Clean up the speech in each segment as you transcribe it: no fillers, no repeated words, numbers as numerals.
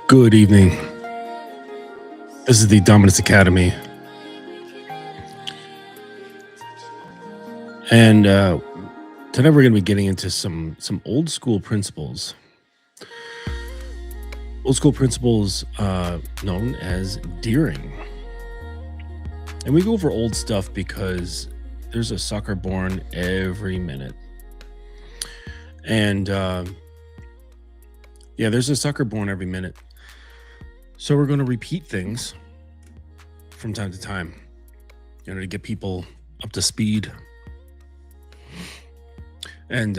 Good evening. This is the Dominance Academy. And today we're going to be getting into some old school principles. Old school principles known as deering. And we go over old stuff because there's a sucker born every minute. And there's a sucker born every minute. So we're going to repeat things from time to time, to get people up to speed. And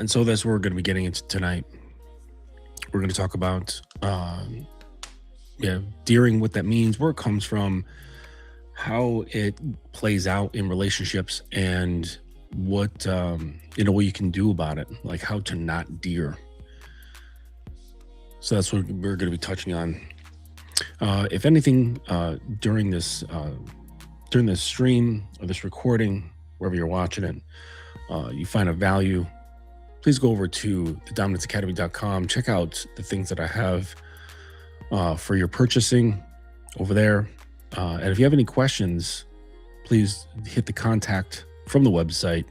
so that's what we're going to be getting into tonight. We're going to talk about deering, what that means, where it comes from, how it plays out in relationships, and what what you can do about it, like how to not deer. So that's what we're going to be touching on. If anything, during this stream or this recording, wherever you're watching it, you find a value, please go over to thedominanceacademy.com. Check out the things that I have for your purchasing over there. And if you have any questions, please hit the contact from the website,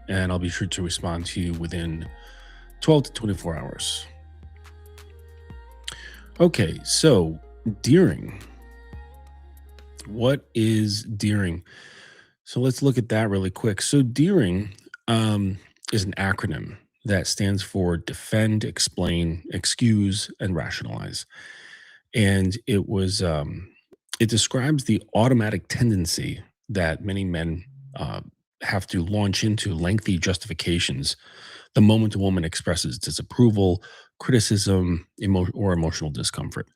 and I'll be sure to respond to you within 12 to 24 hours. Okay, so deering. What is deering? So let's look at that really quick. So deering is an acronym that stands for defend, explain, excuse, and rationalize. And it describes the automatic tendency that many men have to launch into lengthy justifications the moment a woman expresses disapproval, criticism, or emotional discomfort.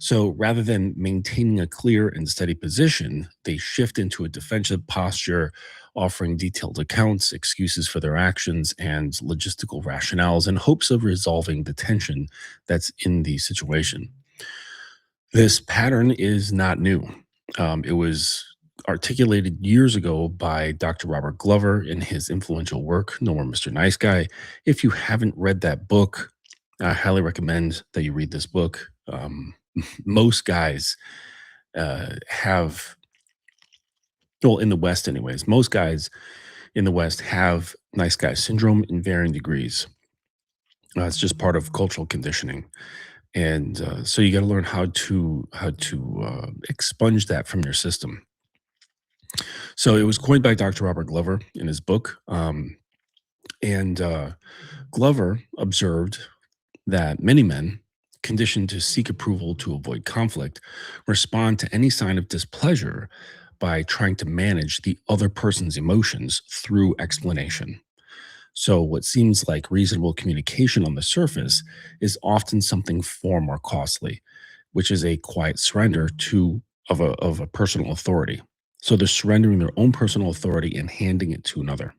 So rather than maintaining a clear and steady position, they shift into a defensive posture, offering detailed accounts, excuses for their actions, and logistical rationales in hopes of resolving the tension that's in the situation. This pattern is not new. It was articulated years ago by Dr. Robert Glover in his influential work, No More Mr. Nice Guy. If you haven't read that book, I highly recommend that you read this book. Most guys in the West anyways, most guys in the West have nice guy syndrome in varying degrees. It's just part of cultural conditioning. And so you got to learn how to expunge that from your system. So it was coined by Dr. Robert Glover in his book. Glover observed that many men, conditioned to seek approval to avoid conflict, respond to any sign of displeasure by trying to manage the other person's emotions through explanation. So what seems like reasonable communication on the surface is often something far more costly, which is a quiet surrender of a personal authority. So they're surrendering their own personal authority and handing it to another.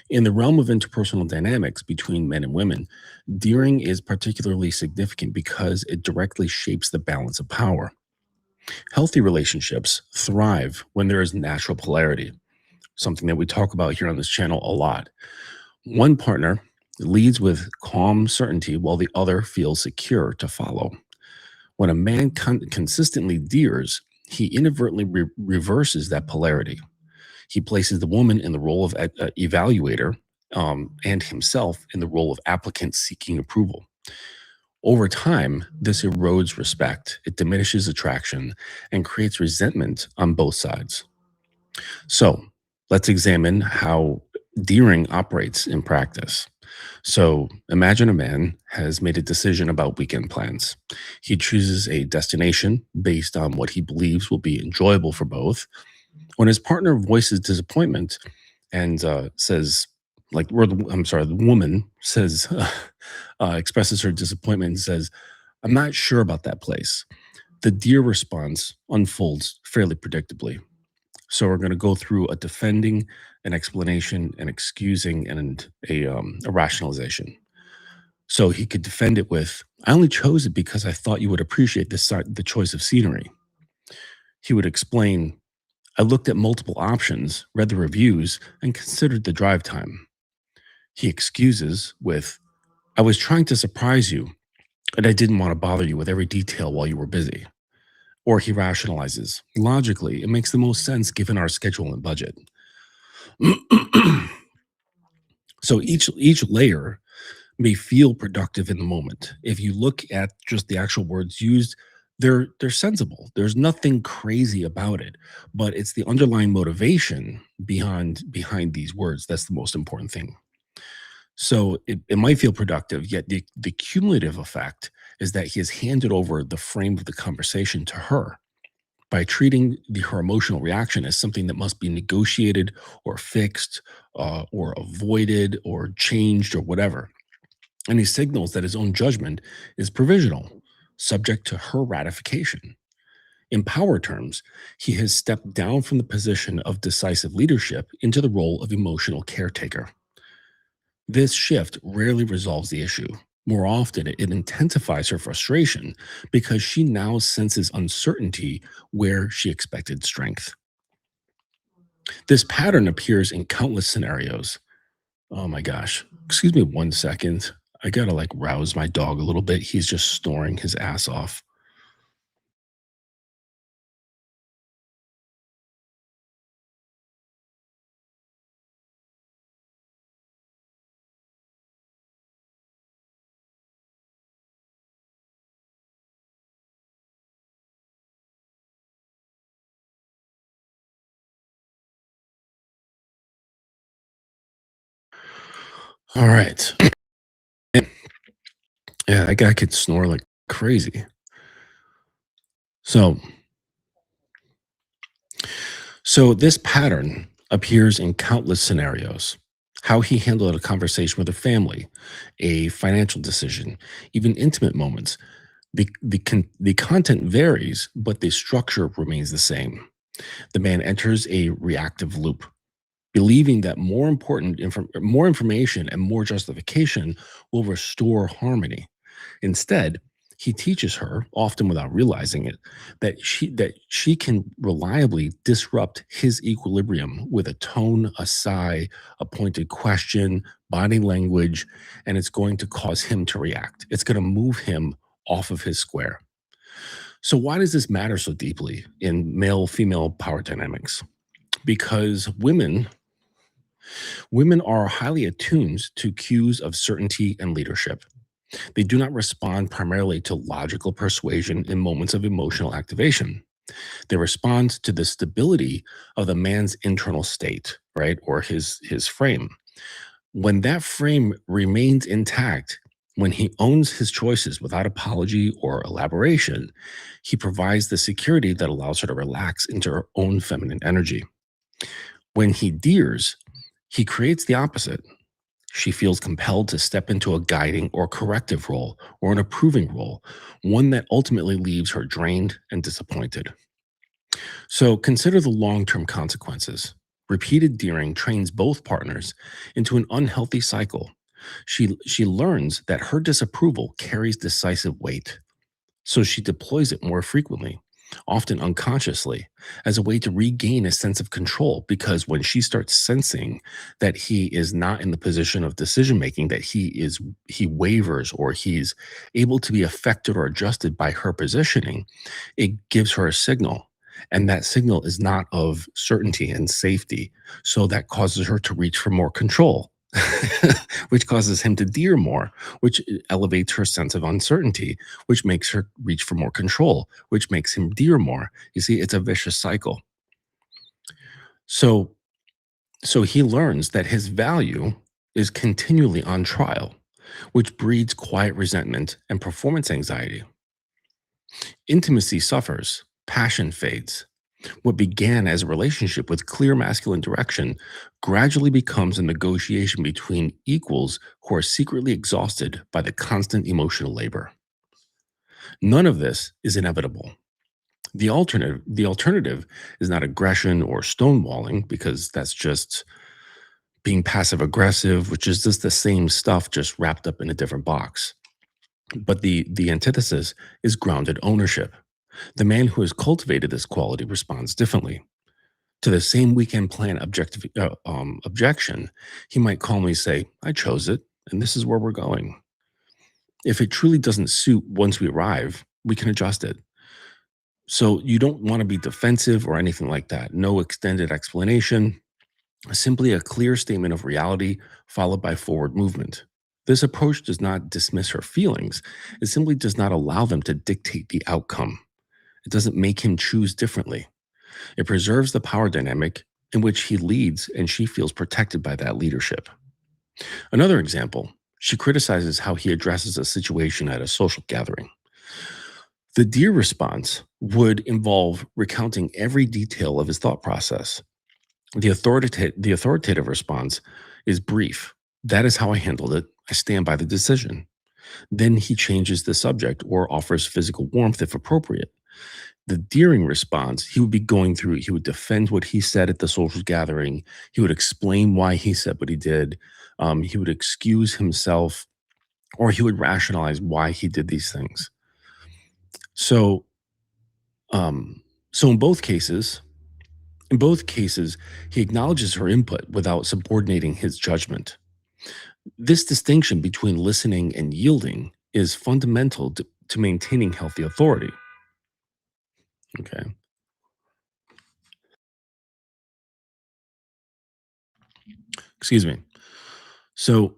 In the realm of interpersonal dynamics between men and women, deering is particularly significant because it directly shapes the balance of power. Healthy relationships thrive when there is natural polarity, something that we talk about here on this channel a lot. One partner leads with calm certainty while the other feels secure to follow. When a man consistently deers, he inadvertently reverses that polarity. He places the woman in the role of evaluator and himself in the role of applicant seeking approval. Over time, this erodes respect, it diminishes attraction, and creates resentment on both sides. So let's examine how deering operates in practice. So imagine a man has made a decision about weekend plans. He chooses a destination based on what he believes will be enjoyable for both. When his partner voices disappointment and says, the woman says, expresses her disappointment and says, "I'm not sure about that place," the deer response unfolds fairly predictably. So we're going to go through a defending, an explanation, an excusing, and a rationalization. So he could defend it with, "I only chose it because I thought you would appreciate the choice of scenery." He would explain, I looked at multiple options, read the reviews, and considered the drive time. He excuses with, I was trying to surprise you, and I didn't want to bother you with every detail while you were busy. Or he rationalizes, logically, it makes the most sense given our schedule and budget. So each layer may feel productive in the moment. If you look at just the actual words used, they're sensible. There's nothing crazy about it, but it's the underlying motivation behind these words that's the most important thing. So it might feel productive, yet the cumulative effect is that he has handed over the frame of the conversation to her by treating her emotional reaction as something that must be negotiated or fixed or avoided or changed or whatever. And he signals that his own judgment is provisional, subject to her ratification. In power terms, he has stepped down from the position of decisive leadership into the role of emotional caretaker. This shift rarely resolves the issue. More often, it intensifies her frustration because she now senses uncertainty where she expected strength. This pattern appears in countless scenarios. Oh my gosh. Excuse me 1 second. I gotta like rouse my dog a little bit. He's just snoring his ass off. All right. Yeah, that guy could snore like crazy. So, so this pattern appears in countless scenarios. How he handled a conversation with a family, a financial decision, even intimate moments. The content varies, but the structure remains the same. The man enters a reactive loop, believing that more information and more justification will restore harmony. Instead, he teaches her, often without realizing it, that she can reliably disrupt his equilibrium with a tone, a sigh, a pointed question, body language, and it's going to cause him to react. It's going to move him off of his square. So why does this matter so deeply in male female power dynamics? Because women are highly attuned to cues of certainty and leadership. They do not respond primarily to logical persuasion in moments of emotional activation. They respond to the stability of the man's internal state, right? Or his frame. When that frame remains intact, when he owns his choices without apology or elaboration, he provides the security that allows her to relax into her own feminine energy. When he deers, he creates the opposite. She feels compelled to step into a guiding or corrective role or an approving role, one that ultimately leaves her drained and disappointed. So consider the long term consequences. Repeated deering trains both partners into an unhealthy cycle. She learns that her disapproval carries decisive weight, so she deploys it more frequently, often unconsciously, as a way to regain a sense of control. Because when she starts sensing that he is not in the position of decision making, that he wavers or he's able to be affected or adjusted by her positioning, it gives her a signal. And that signal is not of certainty and safety. So that causes her to reach for more control, which causes him to deer more, which elevates her sense of uncertainty, which makes her reach for more control, which makes him deer more. You see, it's a vicious cycle. So, so he learns that his value is continually on trial, which breeds quiet resentment and performance anxiety. Intimacy suffers, passion fades. What began as a relationship with clear masculine direction gradually becomes a negotiation between equals who are secretly exhausted by the constant emotional labor. None of this is inevitable. The alternative is not aggression or stonewalling, because that's just being passive aggressive, which is just the same stuff just wrapped up in a different box. But the antithesis is grounded ownership. The man who has cultivated this quality responds differently. To the same weekend plan objection, he might calmly say, I chose it, and this is where we're going. If it truly doesn't suit once we arrive, we can adjust it. So you don't want to be defensive or anything like that. No extended explanation, simply a clear statement of reality followed by forward movement. This approach does not dismiss her feelings, it simply does not allow them to dictate the outcome. It doesn't make him choose differently. It preserves the power dynamic in which he leads and she feels protected by that leadership. Another example, she criticizes how he addresses a situation at a social gathering. The dear response would involve recounting every detail of his thought process. The authoritative response is brief. That is how I handled it. I stand by the decision. Then he changes the subject or offers physical warmth if appropriate. The Deering response, he would be going through, he would defend what he said at the social gathering. He would explain why he said what he did. He would excuse himself or he would rationalize why he did these things. So, um, so in both cases, he acknowledges her input without subordinating his judgment. This distinction between listening and yielding is fundamental to maintaining healthy authority. Okay. Excuse me. So,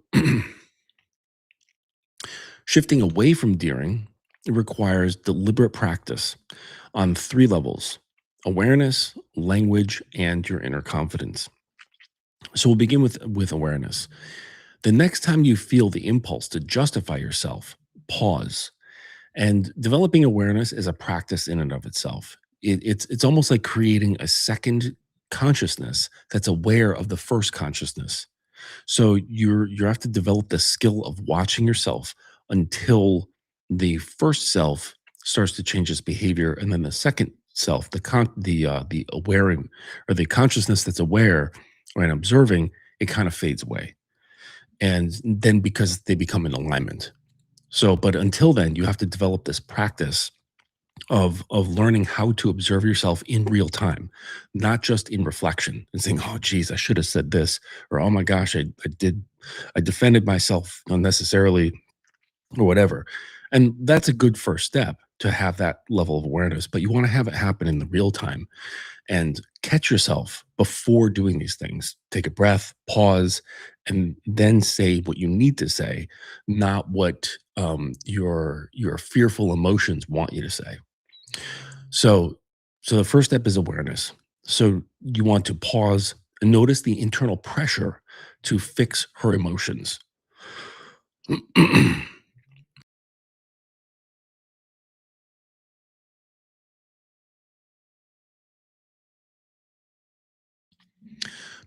shifting away from Deering requires deliberate practice on three levels: awareness, language, and your inner confidence. So, we'll begin with awareness. The next time you feel the impulse to justify yourself, pause. And developing awareness is a practice in and of itself. It's almost like creating a second consciousness that's aware of the first consciousness. So you have to develop the skill of watching yourself until the first self starts to change its behavior, and then the second self, the awareing or the consciousness that's aware and observing, it kind of fades away, and then because they become in alignment. So, but until then, you have to develop this practice of learning how to observe yourself in real time, not just in reflection and saying, "Oh, geez, I should have said this," or "Oh my gosh, I defended myself unnecessarily," or whatever. And that's a good first step to have that level of awareness. But you want to have it happen in the real time and catch yourself before doing these things. Take a breath, pause, and then say what you need to say, not what your fearful emotions want you to say. So, so the first step is awareness. So you want to pause and notice the internal pressure to fix her emotions.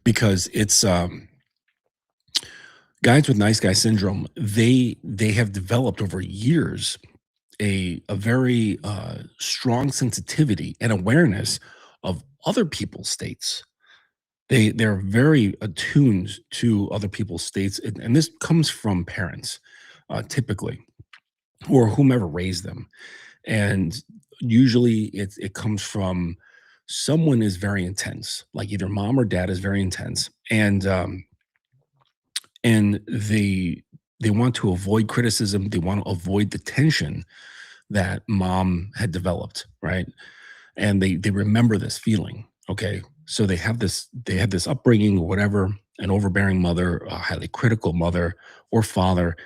Because it's guys with nice guy syndrome, they have developed over years a very strong sensitivity and awareness of other people's states. They're very attuned to other people's states, and this comes from parents, typically, or whomever raised them. And usually, it comes from someone is very intense, like either mom or dad is very intense, and they want to avoid criticism. They want to avoid the tension that mom had developed, right? And they remember this feeling. Okay, so they had this upbringing or whatever, an overbearing mother, a highly critical mother or father,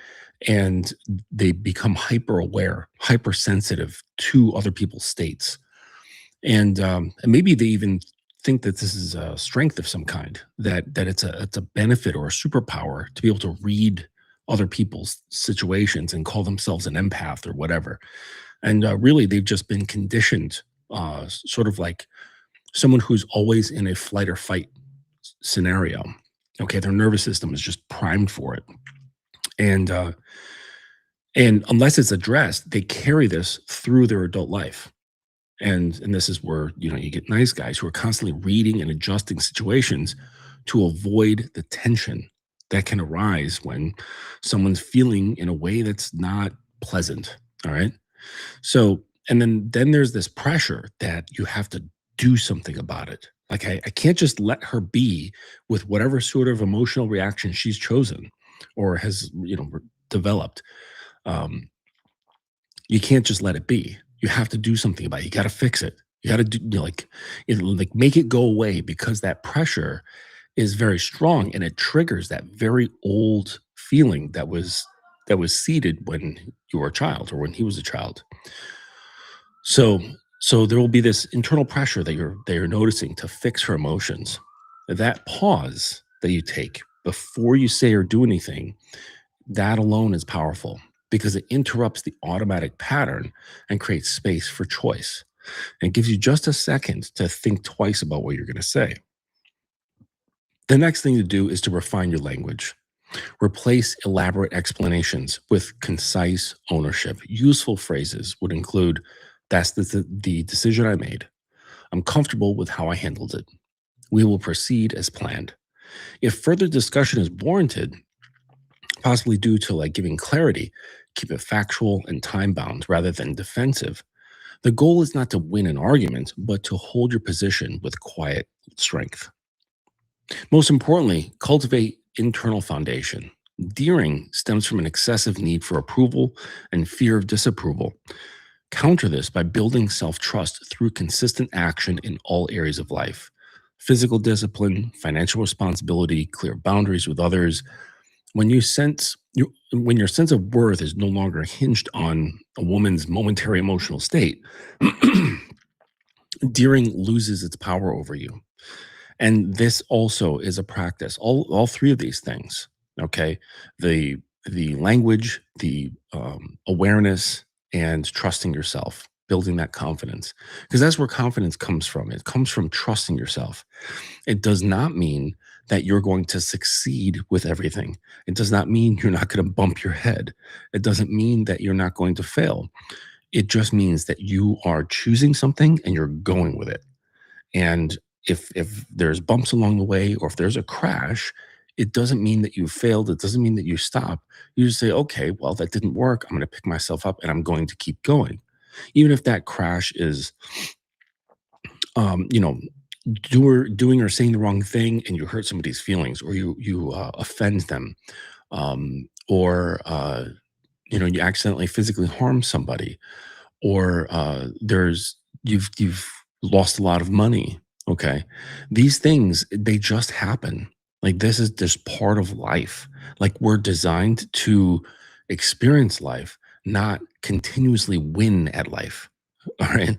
and they become hyper aware, hypersensitive to other people's states, and maybe they even think that this is a strength of some kind, that it's a benefit or a superpower to be able to read other people's situations and call themselves an empath or whatever. And really, they've just been conditioned, sort of like someone who's always in a flight or fight scenario. Okay, their nervous system is just primed for it, and and unless it's addressed, they carry this through their adult life. And this is where you get nice guys who are constantly reading and adjusting situations to avoid the tension that can arise when someone's feeling in a way that's not pleasant. All right. So, and then there's this pressure that you have to do something about it. Like I can't just let her be with whatever sort of emotional reaction she's chosen or has, developed. Um, you can't just let it be. You have to do something about it. You got to fix it. You got to do like make it go away because that pressure is very strong and it triggers that very old feeling that was seeded when you were a child or when he was a child. So so there will be this internal pressure that you're noticing to fix her emotions. That pause that you take before you say or do anything, that alone is powerful because it interrupts the automatic pattern and creates space for choice. And gives you just a second to think twice about what you're going to say. The next thing to do is to refine your language. Replace elaborate explanations with concise ownership. Useful phrases would include, that's the decision I made. I'm comfortable with how I handled it. We will proceed as planned. If further discussion is warranted, possibly due to like giving clarity, keep it factual and time bound rather than defensive. The goal is not to win an argument, but to hold your position with quiet strength. Most importantly, cultivate internal foundation. Deering stems from an excessive need for approval and fear of disapproval. Counter this by building self trust through consistent action in all areas of life: physical discipline, financial responsibility, clear boundaries with others. When your sense of worth is no longer hinged on a woman's momentary emotional state, Deering loses its power over you. And this also is a practice. All three of these things, okay? The the language, the awareness, and trusting yourself, building that confidence, because that's where confidence comes from. It comes from trusting yourself. It does not mean that you're going to succeed with everything. It does not mean you're not going to bump your head. It doesn't mean that you're not going to fail. It just means that you are choosing something and you're going with it. And if there's bumps along the way or if there's a crash, it doesn't mean that you failed. It doesn't mean that you stop. You just say, okay, well, that didn't work. I'm going to pick myself up and I'm going to keep going. Even if that crash is, um, you know, doing or saying the wrong thing and you hurt somebody's feelings or you offend them, or you accidentally physically harm somebody, or you've lost a lot of money. Okay, these things, they just happen. Like, this is just part of life. Like, we're designed to experience life, not continuously win at life. All right,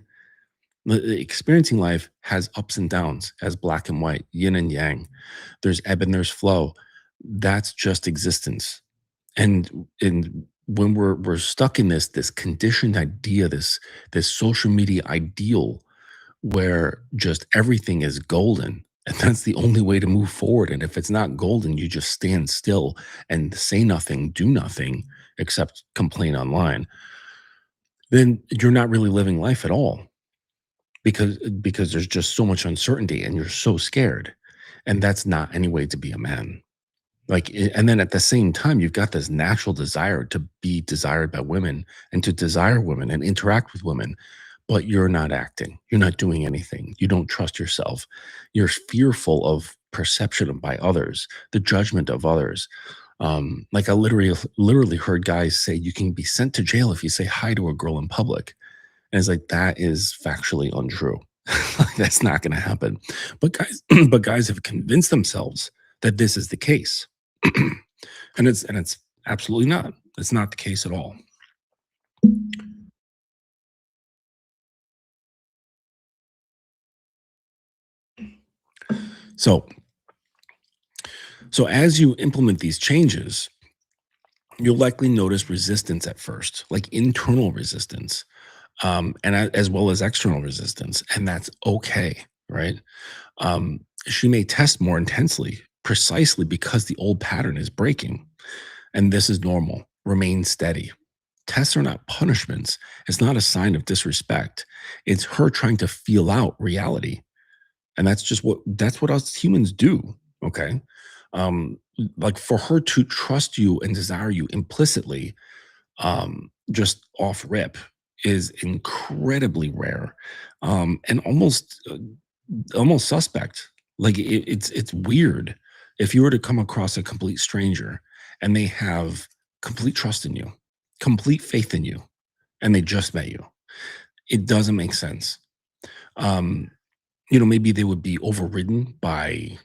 experiencing life has ups and downs, as black and white, yin and yang. There's ebb and there's flow. That's just existence. And when we're stuck in this conditioned idea, this social media ideal where just everything is golden, and that's the only way to move forward. And if it's not golden, you just stand still and say nothing, do nothing except complain online, then you're not really living life at all, because there's just so much uncertainty and you're so scared. And that's not any way to be a man. And then at the same time, you've got this natural desire to be desired by women and to desire women and interact with women, but you're not acting. You're not doing anything. You don't trust yourself. You're fearful of perception by others, the judgment of others. Like, I literally heard guys say you can be sent to jail if you say hi to a girl in public. And it's like, that is factually untrue. Like, that's not going to happen. But guys, but guys have convinced themselves that this is the case. And it's absolutely not. It's not the case at all. So so as you implement these changes, you'll likely notice resistance at first, like internal resistance, as well as external resistance, and that's okay, right? She may test more intensely, precisely because the old pattern is breaking, and this is normal. Remain steady. Tests are not punishments. It's not a sign of disrespect. It's her trying to feel out reality. And that's what us humans do. Okay. Like, for her to trust you and desire you implicitly, just off rip, is incredibly rare, and almost almost suspect. Like it's weird if you were to come across a complete stranger and they have complete trust in you, complete faith in you, and they just met you. It doesn't make sense. Um, maybe they would be overridden by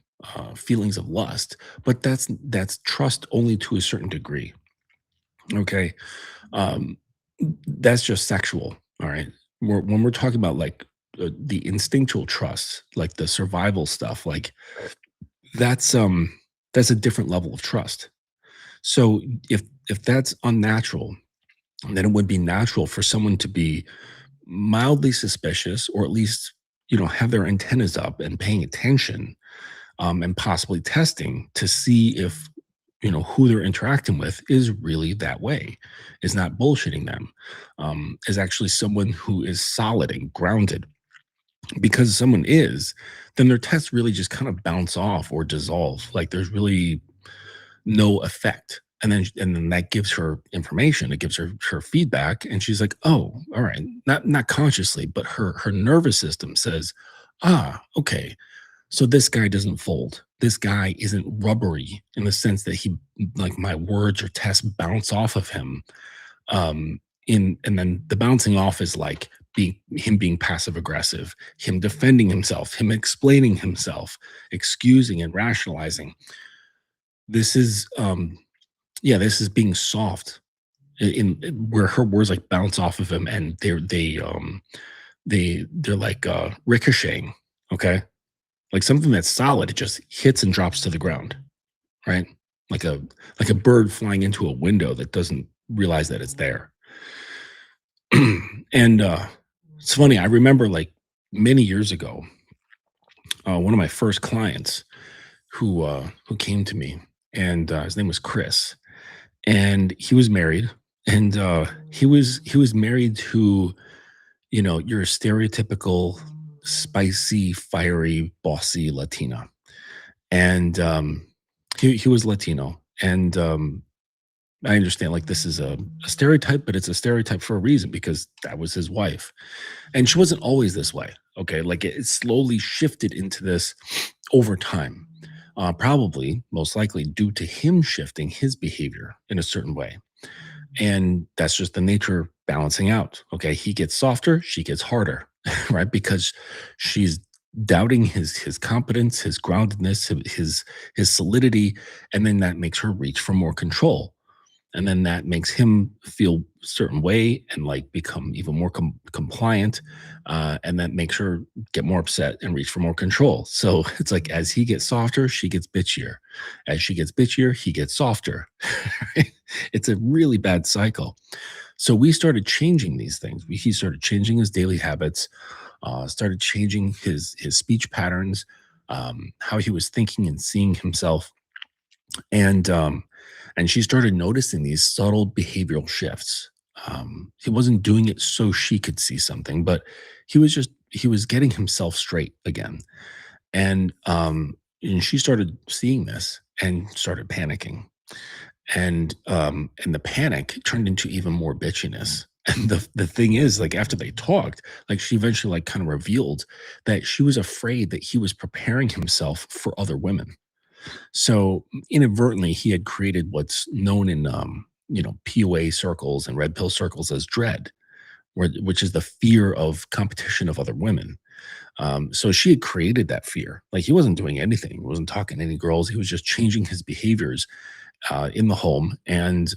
feelings of lust, but that's trust only to a certain degree. Okay, um, that's just sexual. All right, when we're talking about like the instinctual trust, like the survival stuff, like that's um that's a different level of trust. So if that's unnatural, then it would be natural for someone to be mildly suspicious, or at least have their antennas up and paying attention, and possibly testing to see if who they're interacting with is really that way, is not bullshitting them, is actually someone who is solid and grounded. Because someone is, then their tests really just kind of bounce off or dissolve. Like there's really no effect. And then that gives her information. It gives her feedback, and she's like, "Oh, all right." Not consciously, but her nervous system says, "Ah, okay. So this guy doesn't fold. This guy isn't rubbery in the sense that he like my words or tests bounce off of him." And then the bouncing off is like being passive aggressive, him defending himself, him explaining himself, excusing and rationalizing. This is yeah, this is being soft where her words like bounce off of him, and they're like ricocheting. Okay, like something that's solid, it just hits and drops to the ground, right? Like a bird flying into a window that doesn't realize that it's there. And it's funny. I remember like many years ago, one of my first clients who came to me, and his name was Chris, and he was married, and he was married to your stereotypical spicy, fiery, bossy Latina, and he was Latino, and I understand like this is a stereotype, but it's a stereotype for a reason because that was his wife. And she wasn't always this way, okay? Like, it slowly shifted into this over time, probably, most likely due to him shifting his behavior in a certain way, and that's just the nature of balancing out, okay? He gets softer, she gets harder, right? Because she's doubting his competence, his groundedness, his solidity, and then that makes her reach for more control, and then that makes him feel a certain way and like become even more compliant, and that makes her get more upset and reach for more control. So it's like as he gets softer, she gets bitchier. As she gets bitchier, he gets softer. It's a really bad cycle. So we started changing these things. He started changing his daily habits, started changing his speech patterns, how he was thinking and seeing himself, and she started noticing these subtle behavioral shifts. He wasn't doing it so she could see something, but he was getting himself straight again. And she started seeing this and started panicking. And the panic turned into even more bitchiness. And the thing is, like after they talked, like she eventually like kind of revealed that she was afraid that he was preparing himself for other women. So inadvertently, he had created what's known in POA circles and red pill circles as dread, which is the fear of competition of other women. So she had created that fear. Like he wasn't doing anything. He wasn't talking to any girls. He was just changing his behaviors in the home, and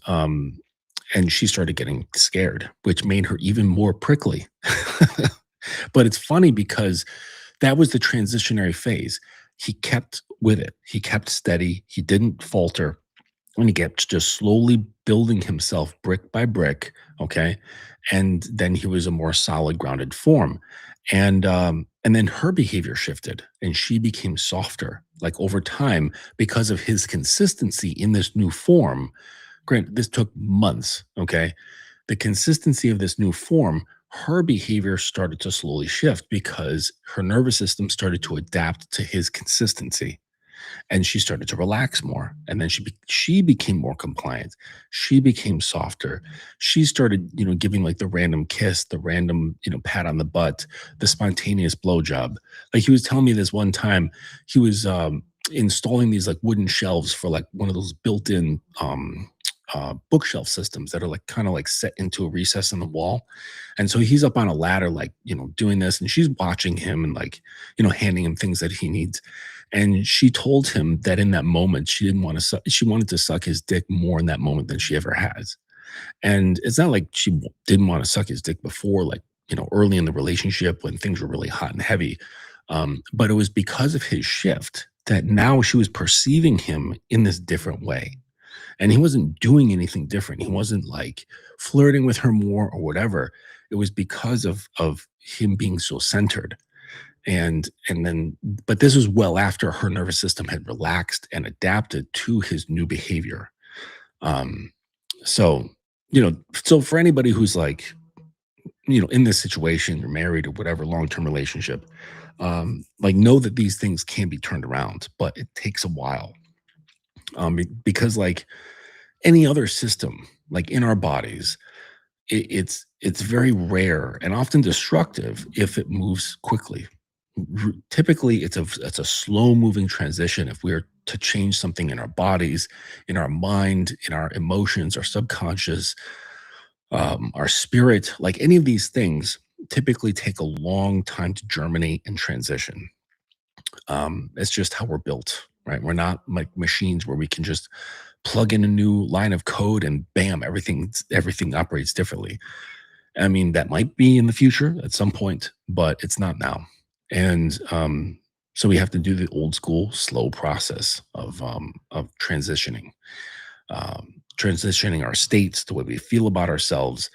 she started getting scared, which made her even more prickly. But it's funny because that was the transitionary phase. He kept with it. He kept steady. He didn't falter. And he kept just slowly building himself brick by brick. Okay. And then he was a more solid, grounded form. And then her behavior shifted and she became softer, like over time, because of his consistency in this new form. Granted, this took months. Okay. The consistency of this new form, her behavior started to slowly shift because her nervous system started to adapt to his consistency. and she started to relax more, and then she became more compliant. She became softer. She started, giving like the random kiss, the random, pat on the butt, the spontaneous blowjob. Like he was telling me this one time, he was installing these like wooden shelves for like one of those built-in bookshelf systems that are like kind of like set into a recess in the wall. And so he's up on a ladder, like, doing this, and she's watching him and like, handing him things that he needs. And she told him that in that moment, she didn't want to suck, she wanted to suck his dick more in that moment than she ever has. And it's not like she didn't want to suck his dick before, like, early in the relationship when things were really hot and heavy. But it was because of his shift that now she was perceiving him in this different way. And he wasn't doing anything different. He wasn't like flirting with her more or whatever. It was because of him being so centered. And then, but this was well after her nervous system had relaxed and adapted to his new behavior. Um, so, so for anybody who's like, in this situation, you're married or whatever, long-term relationship, like know that these things can be turned around, but it takes a while. Because like any other system, like in our bodies, it's very rare and often destructive if it moves quickly. Typically, it's a slow moving transition. If we're to change something in our bodies, in our mind, in our emotions, our subconscious, our spirit, like any of these things, typically take a long time to germinate and transition. It's just how we're built, right? We're not like machines where we can just plug in a new line of code and bam, everything operates differently. I mean, that might be in the future at some point, but it's not now. And so we have to do the old school, slow process of transitioning our states, the way we feel about ourselves,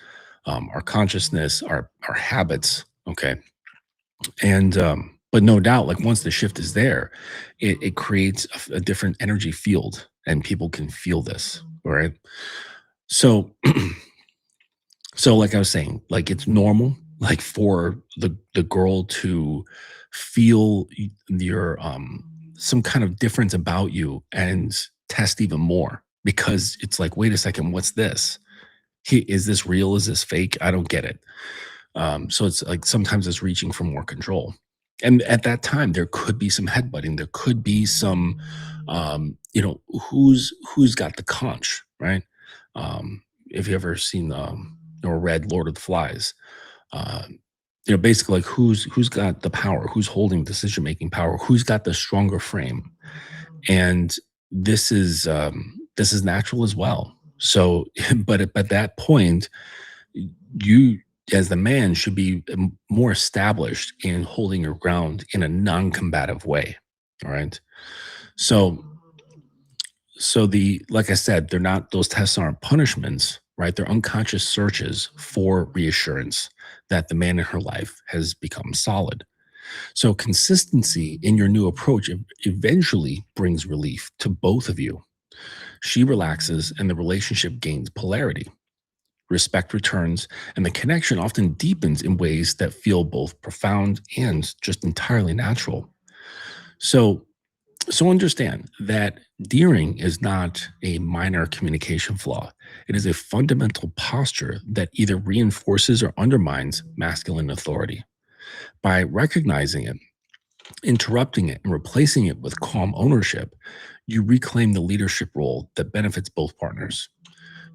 our consciousness, our habits. Okay, and but no doubt, like once the shift is there, it creates a different energy field, and people can feel this. All right, so so like I was saying, like it's normal, like for the girl to feel your some kind of difference about you and test even more because it's like, wait a second, what's this? Is this real? Is this fake? I don't get it. So it's like sometimes it's reaching for more control. And at that time, there could be some headbutting. There could be some, who's got the conch, right? If you ever seen or read Lord of the Flies, uh, basically like who's got the power, who's holding decision making power, who's got the stronger frame, and this is natural as well. So, but at that point, you as the man should be more established in holding your ground in a non-combative way. All right. So the like I said, they're not those tests aren't punishments, right? They're unconscious searches for reassurance that the man in her life has become solid. So consistency in your new approach eventually brings relief to both of you. She relaxes and the relationship gains polarity. Respect returns, and the connection often deepens in ways that feel both profound and just entirely natural. So, so understand that deering is not a minor communication flaw. It is a fundamental posture that either reinforces or undermines masculine authority. By recognizing it, interrupting it, and replacing it with calm ownership, you reclaim the leadership role that benefits both partners.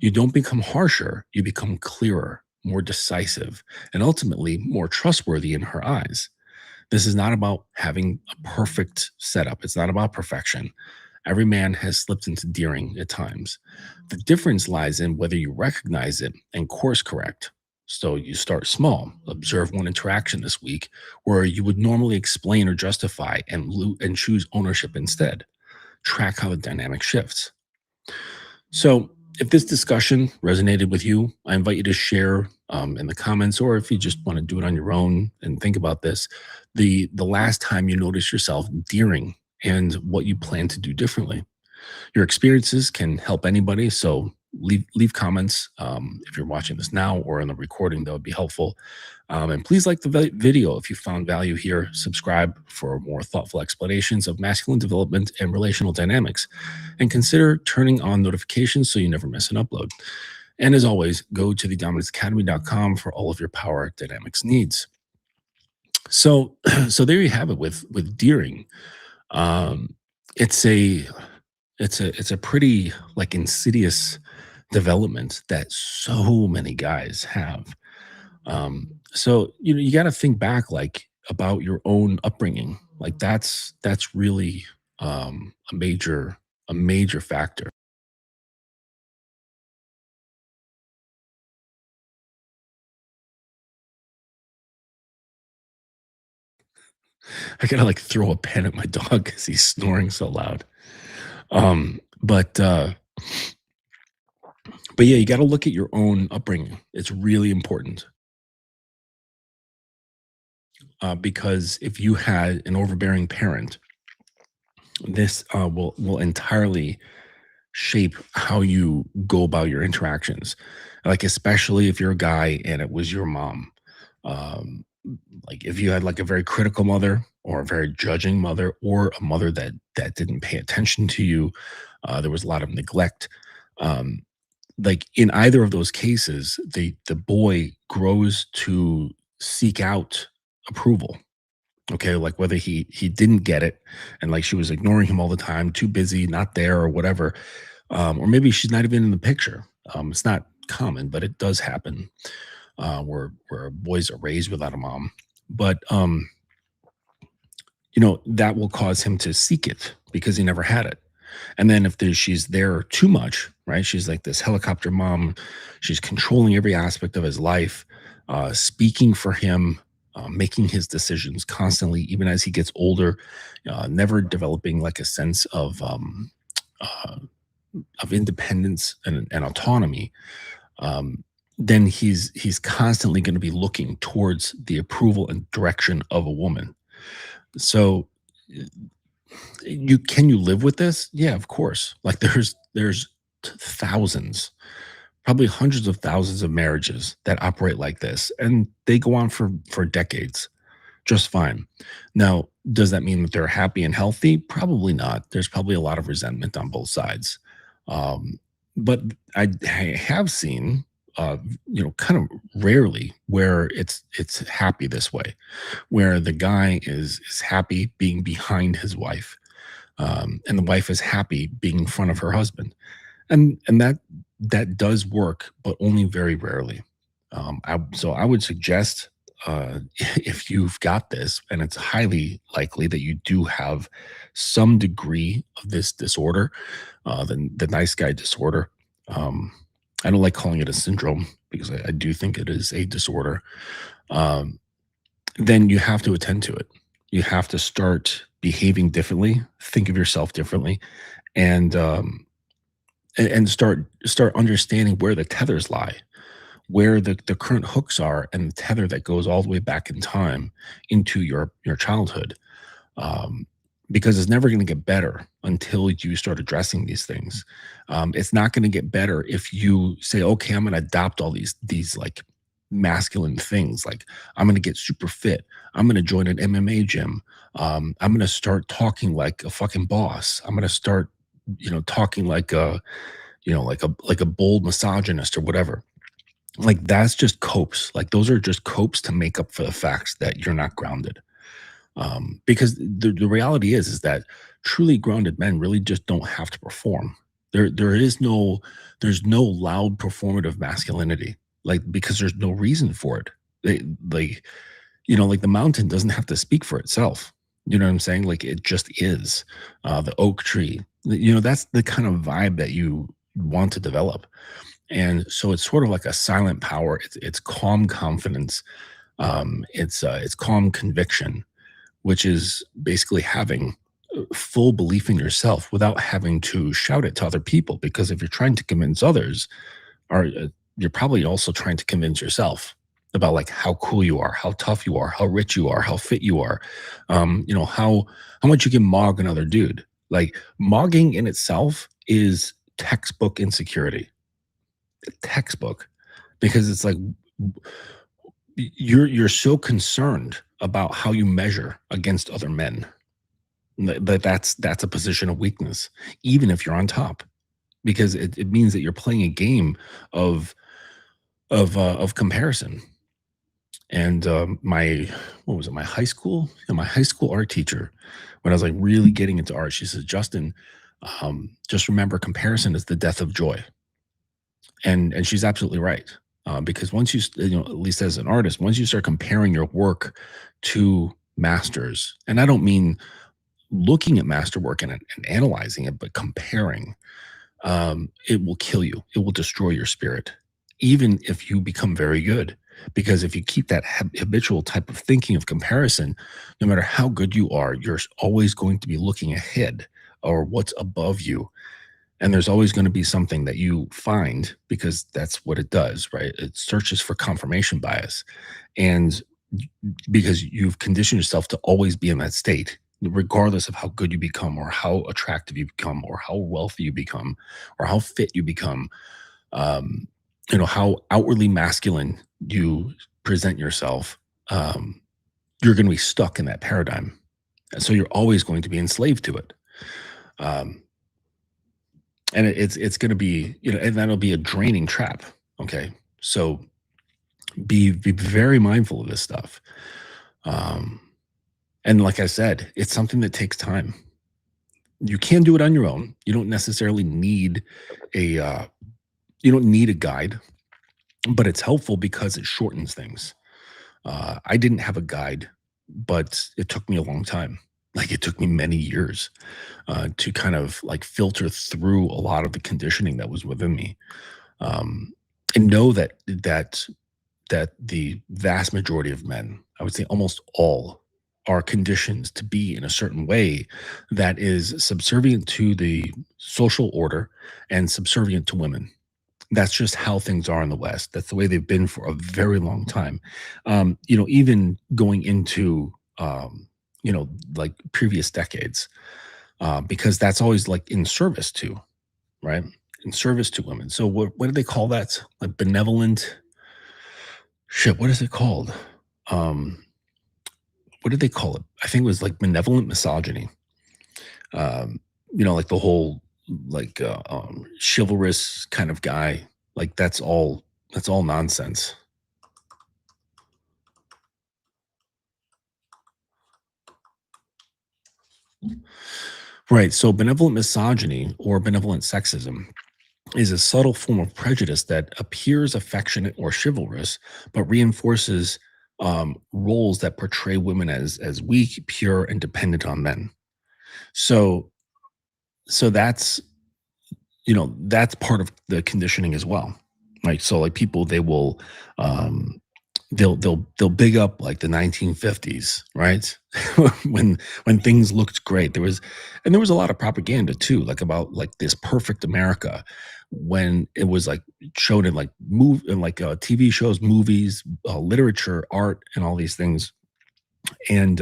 You don't become harsher, you become clearer, more decisive, and ultimately more trustworthy in her eyes. This is not about having a perfect setup. It's not about perfection. Every man has slipped into deering at times. The difference lies in whether you recognize it and course correct. So you start small, observe one interaction this week where you would normally explain or justify and choose ownership instead. Track how the dynamic shifts. So, if this discussion resonated with you, I invite you to share in the comments, or if you just want to do it on your own and think about this, the last time you noticed yourself deering and what you plan to do differently. Your experiences can help anybody, so leave comments if you're watching this now or in the recording. That would be helpful. And please like the video if you found value here. Subscribe for more thoughtful explanations of masculine development and relational dynamics. And consider turning on notifications so you never miss an upload. And as always, go to thedominanceacademy.com for all of your power dynamics needs. So, so there you have it with Deering. Um, it's a it's a pretty like insidious development that so many guys have. So you got to think back like about your own upbringing. Like that's really a major factor. I gotta like throw a pen at my dog because he's snoring so loud. Um, but uh, but yeah, you got to look at your own upbringing. It's really important because if you had an overbearing parent, this will entirely shape how you go about your interactions. Like especially if you're a guy and it was your mom. Um, like if you had like a very critical mother or a very judging mother or a mother that didn't pay attention to you, there was a lot of neglect. Um, like in either of those cases, the boy grows to seek out approval. Okay, like whether he didn't get it and like she was ignoring him all the time, too busy, not there, or whatever, or maybe she's not even in the picture. It's not common, but it does happen where boys are raised without a mom. But that will cause him to seek it because he never had it. And then if she's there too much, right? She's like this helicopter mom. She's controlling every aspect of his life, speaking for him, making his decisions constantly, even as he gets older, never developing like a sense uh, of independence and autonomy. Then he's constantly going to be looking towards the approval and direction of a woman. So you live with this? Yeah, of course. Like there's thousands, probably hundreds of thousands of marriages that operate like this, and they go on for decades just fine. Now, does that mean that they're happy and healthy? Probably not. There's probably a lot of resentment on both sides. Um, but I have seen, kind of rarely where it's happy this way, where the guy is happy being behind his wife, and the wife is happy being in front of her husband, and that does work, but only very rarely. So I would suggest if you've got this, and it's highly likely that you do have some degree of this disorder, the nice guy disorder. Um, I don't like calling it a syndrome because I do think it is a disorder. Um, then you have to attend to it. You have to start behaving differently, think of yourself differently, and and start understanding where the tethers lie, where the current hooks are, and the tether that goes all the way back in time into your childhood. Um, because it's never going to get better until you start addressing these things. It's not going to get better if you say, "Okay, I'm going to adopt all these like masculine things. Like I'm going to get super fit. I'm going to join an MMA gym. I'm going to start talking like a fucking boss. I'm going to start, talking like a, like a bold misogynist or whatever." Like that's just copes. Like those are just copes to make up for the facts that you're not grounded. Because the reality is that truly grounded men really just don't have to perform. There's no loud performative masculinity. Like because there's no reason for it. Like like the mountain doesn't have to speak for itself. You know what I'm saying? Like it just is. The oak tree. That's the kind of vibe that you want to develop. And so it's sort of like a silent power. It's calm confidence. It's calm conviction, which is basically having full belief in yourself without having to shout it to other people. Because if you're trying to convince others, or you're probably also trying to convince yourself about like how cool you are, how tough you are, how rich you are, how fit you are, how much you can mog another dude. Like mogging in itself is textbook insecurity. textbook, because it's like you're so concerned about how you measure against other men that that's a position of weakness, even if you're on top, because it means that you're playing a game of of comparison. And my what was it? My high school, yeah, my high school art teacher, when I was like really getting into art, she says, "Justin, just remember, comparison is the death of joy." And she's absolutely right, because once at least as an artist, once you start comparing your work to masters, and I don't mean looking at masterwork and analyzing it, but comparing, it will kill you. It will destroy your spirit, even if you become very good. Because if you keep that habitual type of thinking of comparison, no matter how good you are, you're always going to be looking ahead or what's above you. And there's always going to be something that you find, because that's what it does, right? It searches for confirmation bias. And because you've conditioned yourself to always be in that state, regardless of how good you become or how attractive you become or how wealthy you become or how fit you become, um, how outwardly masculine you present yourself, you're going to be stuck in that paradigm. And so you're always going to be enslaved to it. Um, and it's going to be, and that'll be a draining trap. Okay. So be very mindful of this stuff. Um, And like I said, it's something that takes time. You can do it on your own. You don't necessarily need a you don't need a guide, but it's helpful because it shortens things. I didn't have a guide, but it took me a long time. Like it took me many years to kind of like filter through a lot of the conditioning that was within me, and know that the vast majority of men, I would say almost all, are conditioned to be in a certain way that is subservient to the social order and subservient to women. That's just how things are in the West. That's the way they've been for a very long time. Even going into like previous decades, because that's always like in service to, right? In service to women. So what do they call that? Like benevolent shit. What is it called? Um, what did they call it? I think it was like benevolent misogyny. Um, like the whole like chivalrous kind of guy. Like that's all nonsense. Right. So benevolent misogyny or benevolent sexism is a subtle form of prejudice that appears affectionate or chivalrous, but reinforces roles that portray women as weak, pure, and dependent on men. So that's that's part of the conditioning as well. Right. So like people, they will um they'll big up like the 1950s, right? when things looked great. There was a lot of propaganda too, like about like this perfect America, when it was like shown in like TV shows, movies, literature, art, and all these things. And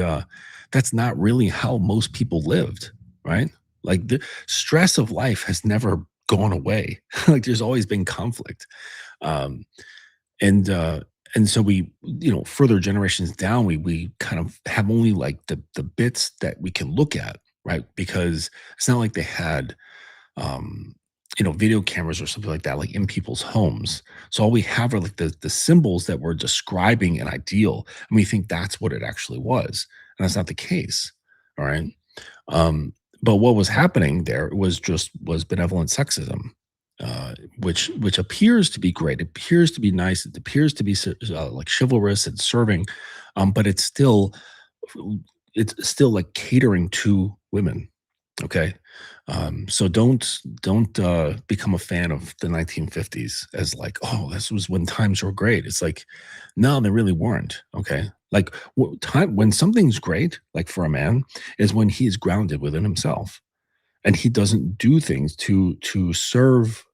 that's not really how most people lived, right? Like the stress of life has never gone away. Like there's always been conflict. Um, and so we, further generations down, we kind of have only like the bits that we can look at, right? Because it's not like they had video cameras or something like that, like in people's homes. So all we have are like the symbols that were describing an ideal, and we think that's what it actually was, and that's not the case. All right. But what was happening there was benevolent sexism, which appears to be great. It appears to be nice. It appears to be like chivalrous and serving, but it's still like catering to women. Okay. So don't become a fan of the 1950s as like, oh, this was when times were great. It's like, no, they really weren't. Okay. Like time when something's great, like for a man, is when he is grounded within himself and he doesn't do things to serve,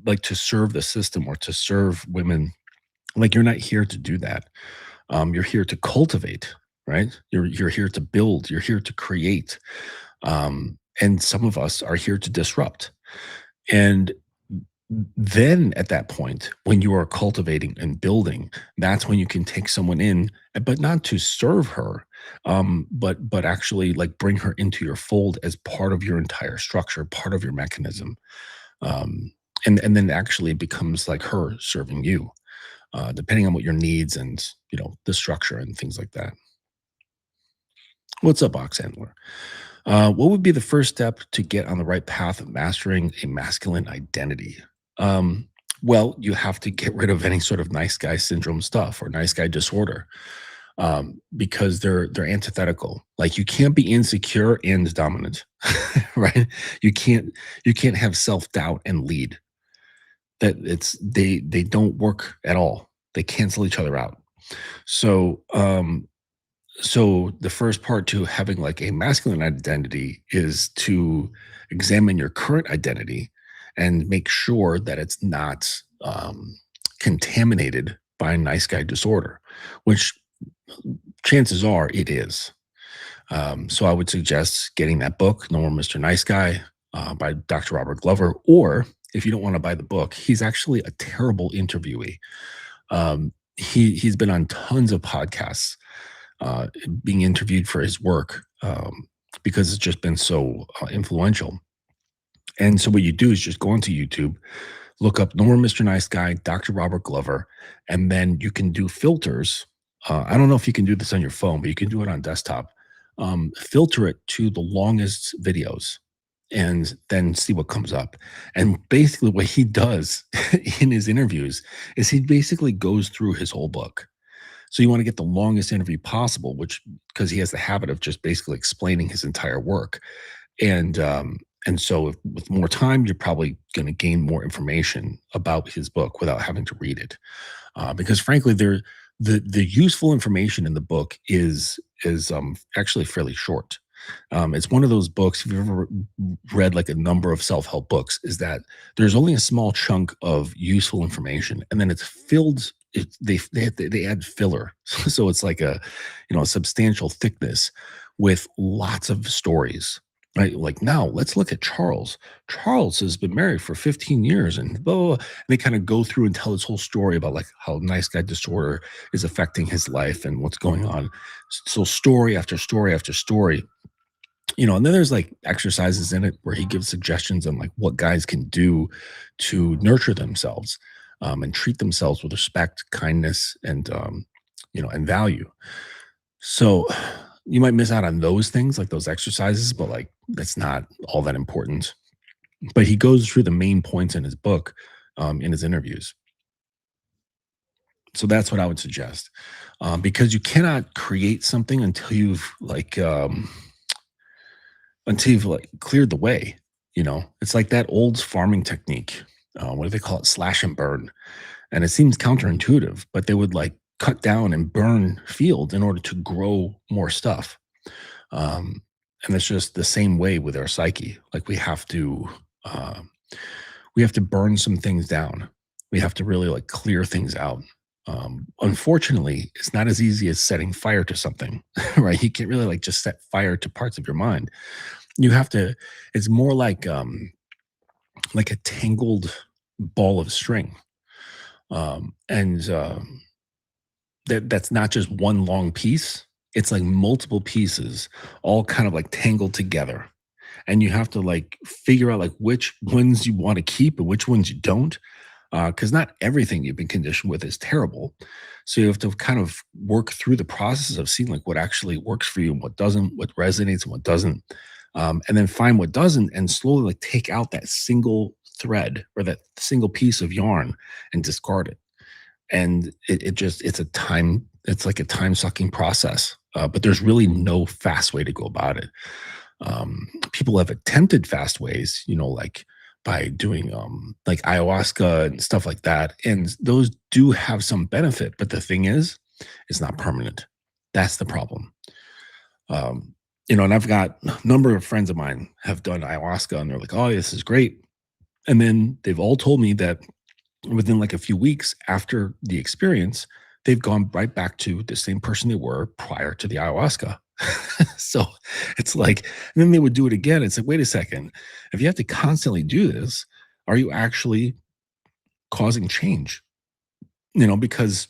like to serve the system or to serve women. Like you're not here to do that. You're here to cultivate, right? You're here to build. You're here to create. And some of us are here to disrupt. And Then at that point, when you are cultivating and building, that's when you can take someone in, but not to serve her, but actually like bring her into your fold as part of your entire structure, part of your mechanism. Um, and then actually it becomes like her serving you, depending on what your needs and the structure and things like that. What's up, box handler? What would be the first step to get on the right path of mastering a masculine identity? Um, well, you have to get rid of any sort of nice guy syndrome stuff or nice guy disorder, because they're antithetical. Like you can't be insecure and dominant, right? You can't you can't have self doubt and lead. That they don't work at all. They cancel each other out. So so the first part to having like a masculine identity is to examine your current identity and make sure that it's not contaminated by nice guy disorder, which chances are it is. So I would suggest getting that book, No More Mr. Nice Guy, by Dr. Robert Glover. Or if you don't want to buy the book, he's actually a terrible interviewee. He's been on tons of podcasts, being interviewed for his work, because it's just been so influential. And so what you do is just go onto YouTube, look up Norman Mr. Nice Guy, Dr. Robert Glover, and then you can do filters. I don't know if you can do this on your phone, but you can do it on desktop. Filter it to the longest videos and then see what comes up. And basically, what he does in his interviews is he basically goes through his whole book. So you want to get the longest interview possible, which because he has the habit of just basically explaining his entire work. And so with more time, you're probably going to gain more information about his book without having to read it. Because frankly, the useful information in the book is actually fairly short. It's one of those books. If you've ever read like a number of self help books, is that there's only a small chunk of useful information, and then it's filled. They add filler, so it's like a substantial thickness with lots of stories. Right, like now let's look at Charles. Charles has been married for 15 years, and blah, blah, blah. And they kind of go through and tell this whole story about like how nice guy disorder is affecting his life and what's going on. So story after story after story, and then there's like exercises in it where he gives suggestions on like what guys can do to nurture themselves, and treat themselves with respect, kindness, and value. So you might miss out on those things, like those exercises, but like that's not all that important. But he goes through the main points in his book, in his interviews. So that's what I would suggest, because you cannot create something until you've like cleared the way. It's like that old farming technique. What do they call it? Slash and burn. And it seems counterintuitive, but they would like cut down and burn fields in order to grow more stuff. Um, and it's just the same way with our psyche. Like uh, we have to burn some things down. We have to really like clear things out. Unfortunately, it's not as easy as setting fire to something, right? You can't really like just set fire to parts of your mind. You have to. It's more like a tangled ball of string, and that's not just one long piece. It's like multiple pieces, all kind of like tangled together, and you have to like figure out like which ones you want to keep and which ones you don't, because not everything you've been conditioned with is terrible. So you have to kind of work through the process of seeing like what actually works for you and what doesn't, what resonates and what doesn't, and then find what doesn't, and slowly like take out that single thread or that single piece of yarn and discard it. And it's like a time sucking process, but there's really no fast way to go about it. People have attempted fast ways, like by doing like ayahuasca and stuff like that, and those do have some benefit, but the thing is it's not permanent. That's the problem. And I've got a number of friends of mine have done ayahuasca, and they're like, oh, this is great. And then they've all told me that within like a few weeks after the experience, they've gone right back to the same person they were prior to the ayahuasca. So it's like, and then they would do it again. It's like, wait a second, if you have to constantly do this, are you actually causing change, because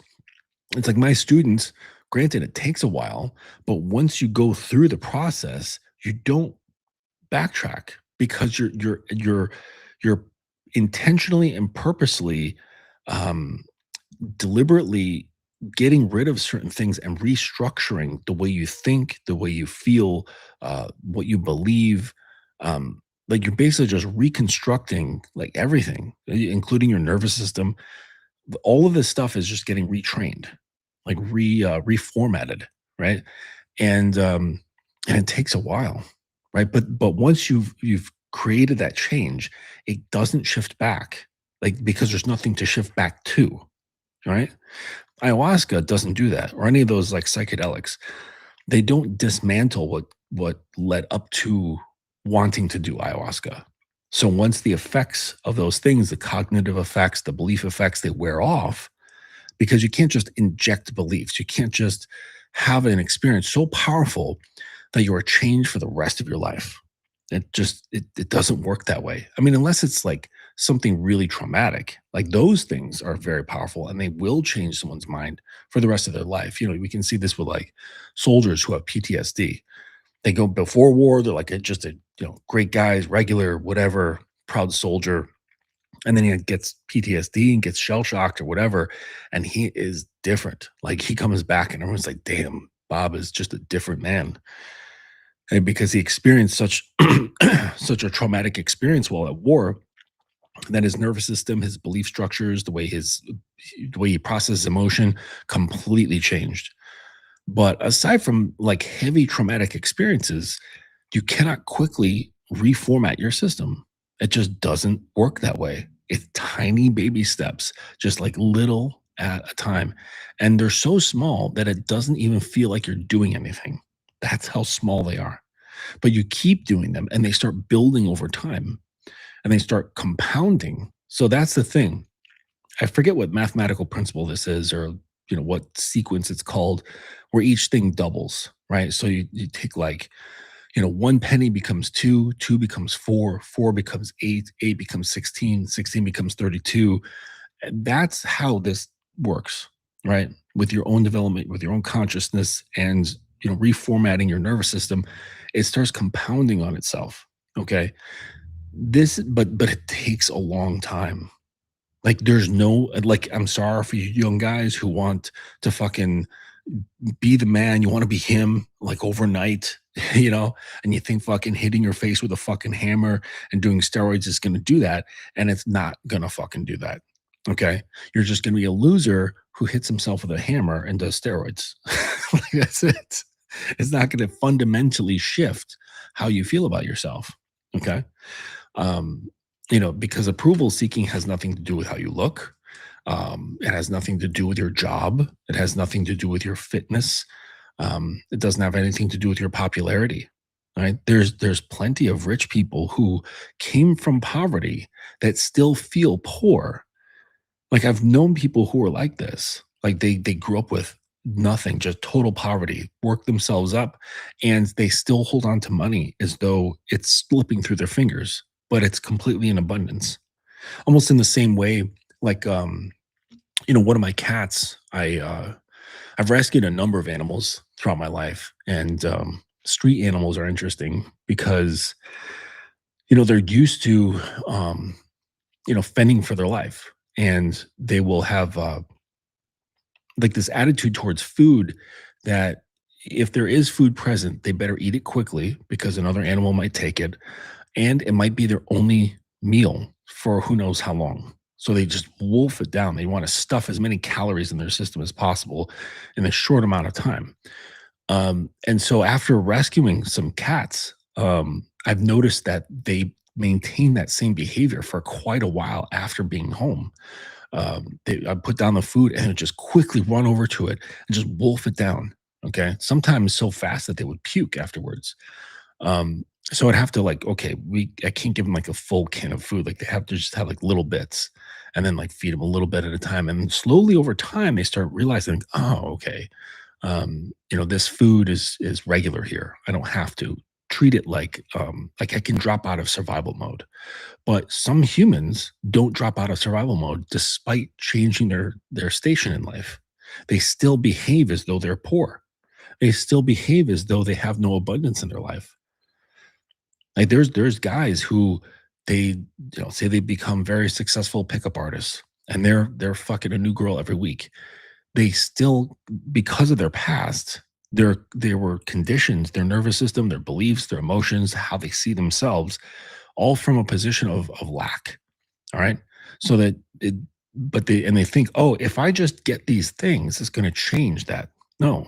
it's like my students, granted, it takes a while, but once you go through the process, you don't backtrack because you're intentionally and purposely um deliberately getting rid of certain things and restructuring the way you think, the way you feel, what you believe. Like you're basically just reconstructing like everything, including your nervous system. All of this stuff is just getting retrained, like reformatted, right? And it takes a while, right? But once you've created that change, it doesn't shift back, like because there's nothing to shift back to, right? Ayahuasca doesn't do that, or any of those like psychedelics. They don't dismantle what led up to wanting to do ayahuasca. So once the effects of those things, the cognitive effects, the belief effects, they wear off, because you can't just inject beliefs. You can't just have an experience so powerful that you are changed for the rest of your life. It doesn't work that way. I mean, unless it's like something really traumatic, like those things are very powerful and they will change someone's mind for the rest of their life. We can see this with like soldiers who have PTSD. They go before war, they're like just a great guys, regular, whatever, proud soldier, and then he gets PTSD and gets shell shocked or whatever, and he is different. Like he comes back and everyone's like, damn, Bob is just a different man. And because he experienced such such a traumatic experience while at war, that his nervous system, his belief structures, the way he processes emotion completely changed. But aside from like heavy traumatic experiences, you cannot quickly reformat your system. It just doesn't work that way. It's tiny baby steps, just like little at a time. And they're so small that it doesn't even feel like you're doing anything. That's how small they are. But you keep doing them and they start building over time and they start compounding. So that's the thing. I forget what mathematical principle this is, or what sequence it's called, where each thing doubles, right? So you take like, one penny becomes two, two becomes four, four becomes eight, eight becomes 16, 16 becomes 32. And that's how this works, right? With your own development, with your own consciousness, and reformatting your nervous system, it starts compounding on itself. Okay. But it takes a long time. Like there's no, like, I'm sorry for you young guys who want to fucking be the man. You want to be him like overnight, and you think fucking hitting your face with a fucking hammer and doing steroids is going to do that. And it's not going to fucking do that. Okay. You're just going to be a loser who hits himself with a hammer and does steroids. Like that's it. It's not going to fundamentally shift how you feel about yourself. Okay. Um, because approval seeking has nothing to do with how you look. It has nothing to do with your job. It has nothing to do with your fitness. It doesn't have anything to do with your popularity. Right? There's plenty of rich people who came from poverty that still feel poor. Like I've known people who are like this. Like they grew up with nothing, just total poverty, work themselves up, and they still hold on to money as though it's slipping through their fingers, but it's completely in abundance. Almost in the same way, like one of my cats, I've rescued a number of animals throughout my life, and street animals are interesting because they're used to fending for their life, and they will have like this attitude towards food that if there is food present, they better eat it quickly because another animal might take it, and it might be their only meal for who knows how long. So they just wolf it down. They want to stuff as many calories in their system as possible in a short amount of time. And so after rescuing some cats, I've noticed that they maintain that same behavior for quite a while after being home. I put down the food and it just quickly run over to it and just wolf it down. Okay. Sometimes so fast that they would puke afterwards. So I'd have to like, okay, I can't give them like a full can of food. Like they have to just have like little bits and then like feed them a little bit at a time. And slowly over time, they start realizing, oh, okay, this food is regular here. I don't have to. treat it like I can drop out of survival mode. But some humans don't drop out of survival mode despite changing their station in life. They still behave as though they're poor. They still behave as though they have no abundance in their life. Like there's guys who say they become very successful pickup artists and they're fucking a new girl every week. They still, because of their past, they were conditioned, their nervous system, their beliefs, their emotions, how they see themselves, all from a position of lack. All right. So that it, but they think, oh, if I just get these things, it's going to change that. No,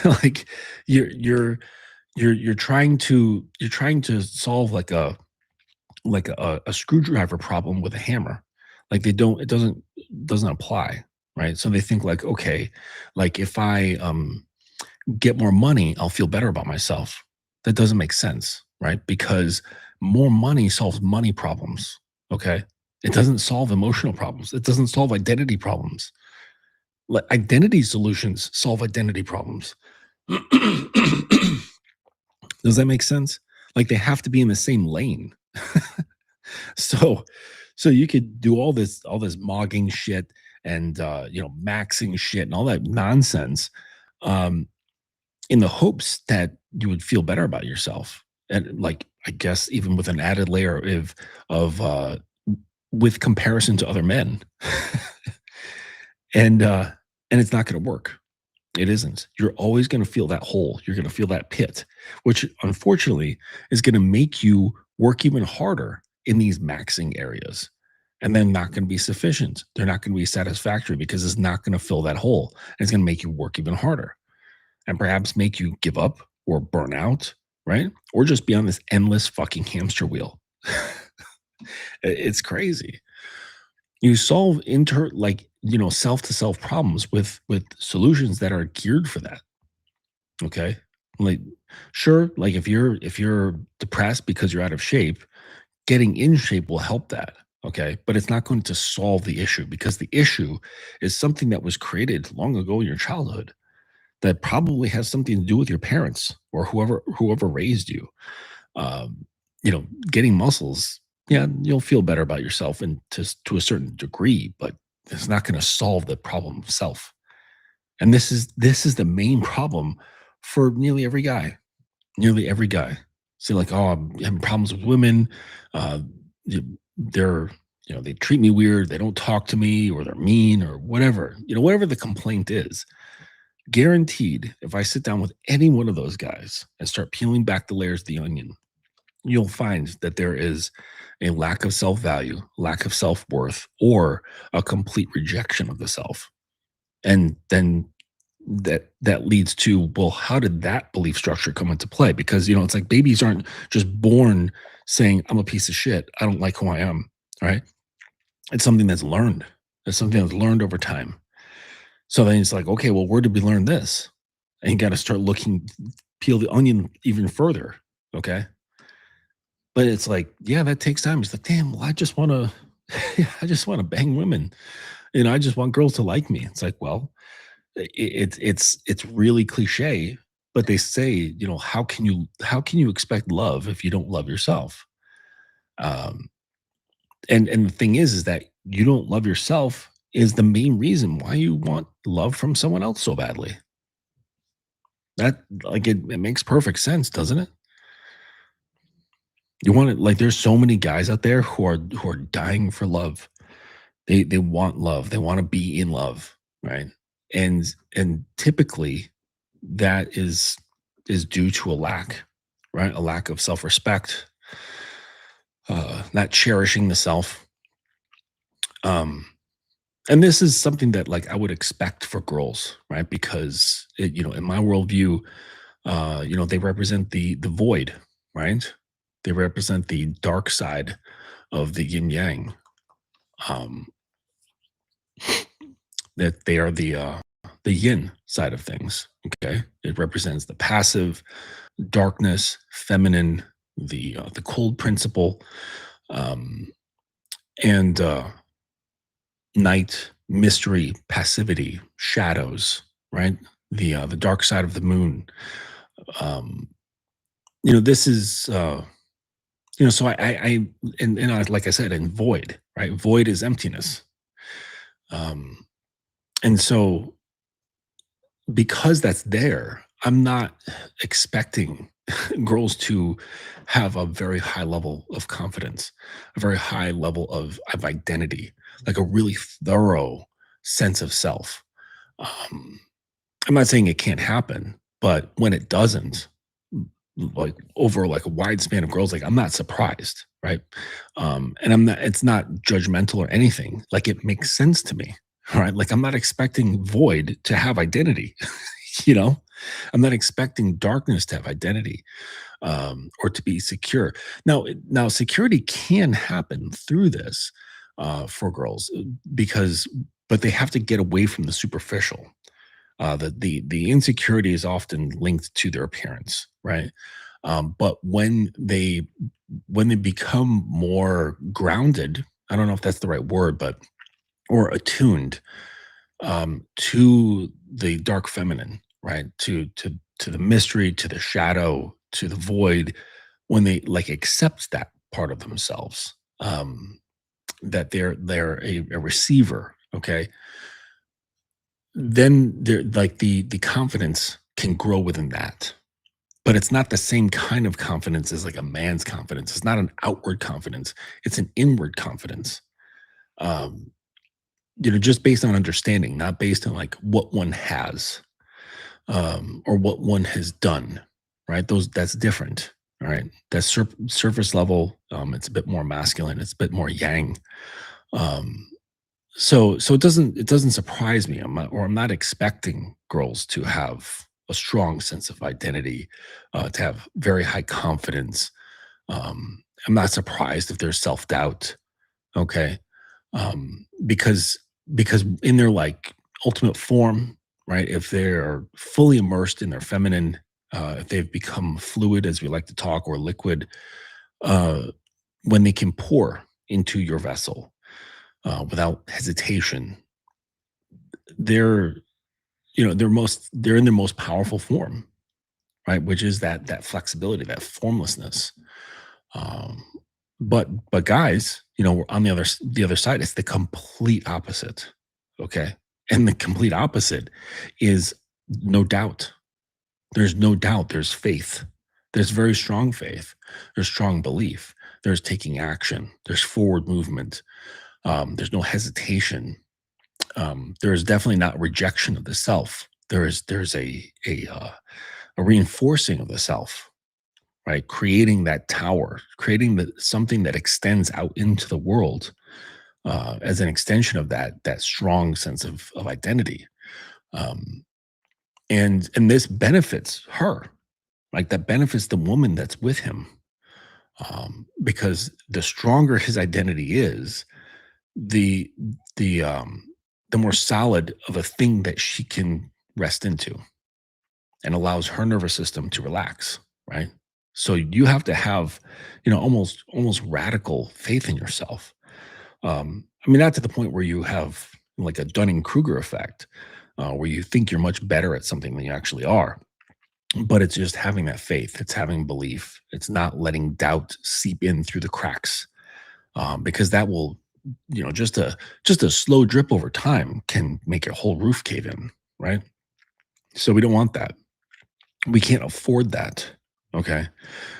like you're you're you're trying to solve like a screwdriver problem with a hammer. Like they don't, it doesn't apply, right? So they think like, okay, like if I get more money, I'll feel better about myself. That doesn't make sense, right? Because more money solves money problems. Okay. It doesn't solve emotional problems. It doesn't solve identity problems. Like identity solutions solve identity problems. Does that make sense? Like they have to be in the same lane. So you could do all this mogging shit and maxing shit and all that nonsense um in the hopes that you would feel better about yourself. And like I guess even with an added layer of with comparison to other men. and and it's not going to work. It isn't. You're always going to feel that hole. You're going to feel that pit, which unfortunately is going to make you work even harder in these maxing areas. And they're not going to be sufficient. They're not going to be satisfactory because it's not going to fill that hole. And it's going to make you work even harder and perhaps make you give up or burn out, right? Or just be on this endless fucking hamster wheel. It's crazy. You solve self to self problems with solutions that are geared for that. Okay. Like, sure, like if you're depressed because you're out of shape, getting in shape will help that. Okay. But it's not going to solve the issue because the issue is something that was created long ago in your childhood that probably has something to do with your parents or whoever raised you. Um, Getting muscles, yeah, you'll feel better about yourself and to a certain degree, but it's not going to solve the problem of self. And this is the main problem for nearly every guy. Nearly every guy. See, like, oh, I'm having problems with women. Uh, they're they treat me weird. They don't talk to me, or they're mean, or whatever. Whatever the complaint is. Guaranteed, if I sit down with any one of those guys and start peeling back the layers of the onion, you'll find that there is a lack of self value, lack of self worth, or a complete rejection of the self. And then that leads to, well, how did that belief structure come into play? Because it's like babies aren't just born saying, I'm a piece of shit. I don't like who I am. Right. It's something that's learned. It's something that's learned over time. So then it's like, okay, well, where did we learn this? And you got to start looking, peel the onion even further. Okay. But it's like, yeah, that takes time. It's like, damn, well, I just want to, I just want to bang women. I just want girls to like me. It's like, well, it's really cliche, but they say, how can you expect love if you don't love yourself? Um, and the thing is that you don't love yourself is the main reason why you want love from someone else so badly. That like it makes perfect sense, doesn't it? You want it like there's so many guys out there who are dying for love. They want love. They want to be in love, right? And typically that is due to a lack, right? A lack of self-respect, not cherishing the self. Um, and this is something that like I would expect for girls, right? Because in my worldview, they represent the void, right? They represent the dark side of the yin yang. Um, that they are the yin side of things. Okay, it represents the passive, darkness, feminine, the cold principle, um, and night, mystery, passivity, shadows. Right, the dark side of the moon. Um, this is so I, like I said, in void, right? Void is emptiness. Um, and so because that's there, I'm not expecting girls to have a very high level of confidence, a very high level of identity, like a really thorough sense of self. Um, I'm not saying it can't happen, but when it doesn't, like over like a wide span of girls, like I'm not surprised, right? And it's not judgmental or anything. Like it makes sense to me, right? Like I'm not expecting void to have identity, you know? I'm not expecting darkness to have identity, or to be secure. Now security can happen through this for girls because, but they have to get away from the superficial. The insecurity is often linked to their appearance, right? But when they become more grounded, I don't know if that's the right word, but or attuned to the dark feminine, right? To the mystery, to the shadow, to the void, when they like accept that part of themselves, that they're a receiver, okay, then they're like the confidence can grow within that. But it's not the same kind of confidence as like a man's confidence. It's not an outward confidence. It's an inward confidence. Um, just based on understanding, not based on like what one has, or what one has done, right? That's different. All right. That's surface level. It's a bit more masculine. It's a bit more yang. Um, so it doesn't surprise me. I'm not expecting girls to have a strong sense of identity, to have very high confidence. I'm not surprised if there's self doubt. Okay, because in their like ultimate form, right? If they're fully immersed in their feminine, if they've become fluid, as we like to talk, or liquid, uh, when they can pour into your vessel without hesitation, they're they're in their most powerful form, right? Which is that flexibility, that formlessness. Um, but guys, on the other side, it's the complete opposite. Okay. And the complete opposite is no doubt. There's no doubt. There's faith. There's very strong faith. There's strong belief. There's taking action. There's forward movement. There's no hesitation. There is definitely not rejection of the self. There's a reinforcing of the self, right? Creating that tower, creating something that extends out into the world, as an extension of that strong sense of identity. Um, and this benefits her, like that benefits the woman that's with him, because the stronger his identity is, the the um, the more solid of a thing that she can rest into, and allows her nervous system to relax, right? So you have to have, almost radical faith in yourself. I mean, not to the point where you have like a Dunning-Kruger effect, where you think you're much better at something than you actually are. But it's just having that faith. It's having belief. It's not letting doubt seep in through the cracks, because that will, just a slow drip over time can make your whole roof cave in, right? So we don't want that. We can't afford that. Okay.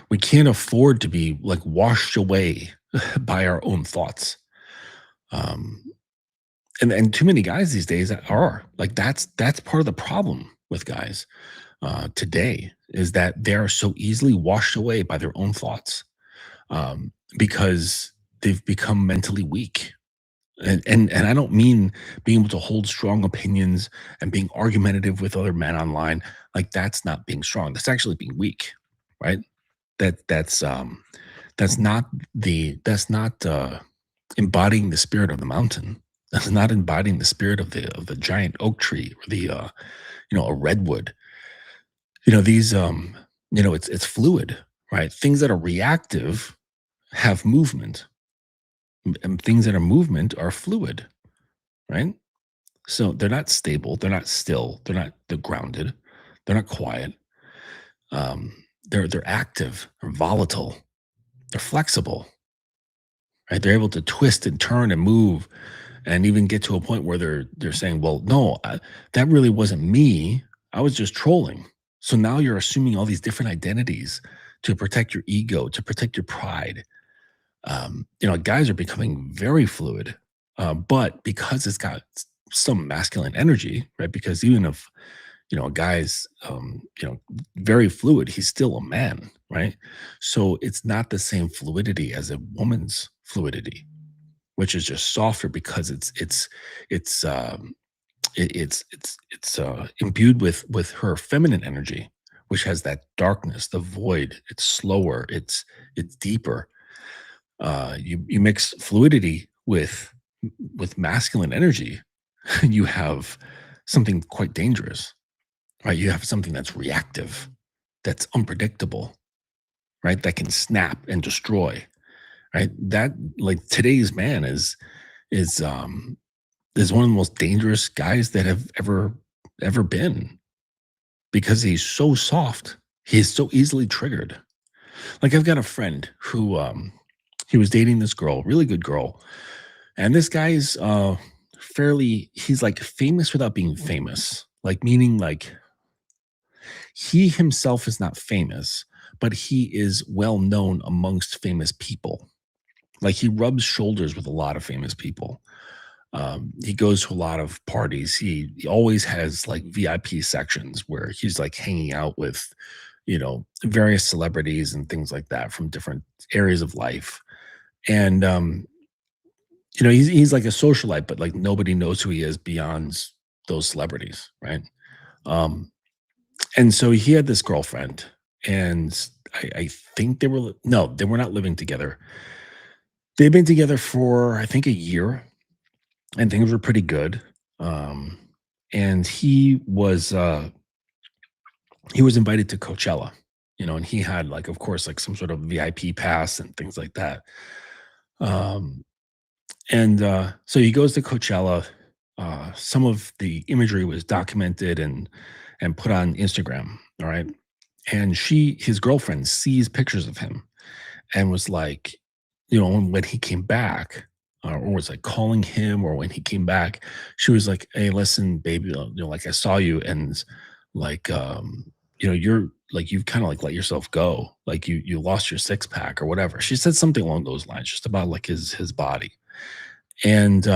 We can't afford to be like washed away by our own thoughts. Um, and too many guys these days are like, that's part of the problem with guys today, is that they are so easily washed away by their own thoughts, because they've become mentally weak. And I don't mean being able to hold strong opinions and being argumentative with other men online. Like that's not being strong. That's actually being weak, right? That's not embodying the spirit of the mountain. That's not embodying the spirit of the giant oak tree, or a redwood. These it's fluid, right? Things that are reactive have movement, and things that are movement are fluid, right? So they're not stable, they're not still, they're grounded, they're not quiet. Um, they're active, they're volatile, they're flexible, right? They're able to twist and turn and move and even get to a point where they're saying, "Well, no, that really wasn't me. I was just trolling." So now you're assuming all these different identities to protect your ego, to protect your pride. Guys are becoming very fluid, but because it's got some masculine energy, right? Because even if a guy's very fluid, he's still a man, right? So it's not the same fluidity as a woman's fluidity, which is just softer because it's imbued with her feminine energy, which has that darkness, the void. It's slower, it's deeper. You mix fluidity with masculine energy, you have something quite dangerous, right? You have something that's reactive, that's unpredictable, right? That can snap and destroy, right? That like today's man is is one of the most dangerous guys that have ever been because he's so soft. He's so easily triggered. Like I've got a friend who he was dating this girl, really good girl. And this guy's fairly he's like famous without being famous. Like meaning like he himself is not famous, but he is well known amongst famous people. Like he rubs shoulders with a lot of famous people. He goes to a lot of parties. He always has like VIP sections where he's like hanging out with, various celebrities and things like that from different areas of life. And he's like a socialite, but like nobody knows who he is beyond those celebrities, right? Um, and so he had this girlfriend, and I think no, they were not living together. They've been together for I think a year, and things were pretty good. Um, and he was invited to Coachella, and he had like, of course, like some sort of VIP pass and things like that. Um, and so he goes to Coachella. Some of the imagery was documented and put on Instagram. All right, and his girlfriend, sees pictures of him and was like, when he came back, or was like calling him, or when he came back, she was like, "Hey, listen, baby, like I saw you, and like, you're like you've kind of like let yourself go, like you lost your six pack or whatever." She said something along those lines, just about like his body, and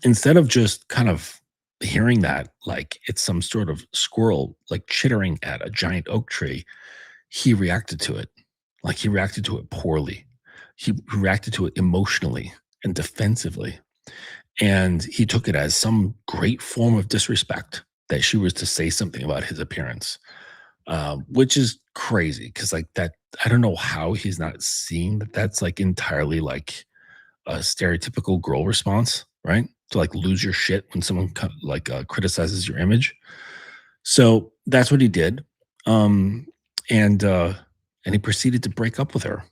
instead of just kind of hearing that like it's some sort of squirrel like chittering at a giant oak tree, he reacted to it. Like, he reacted to it poorly. He reacted to it emotionally and defensively, and he took it as some great form of disrespect that she was to say something about his appearance, which is crazy because, like, that I don't know how he's not seeing that that's, like, entirely, like, a stereotypical girl response, right? To, like, lose your shit when someone criticizes your image. So, that's what he did, um, and, uh and he proceeded to break up with her.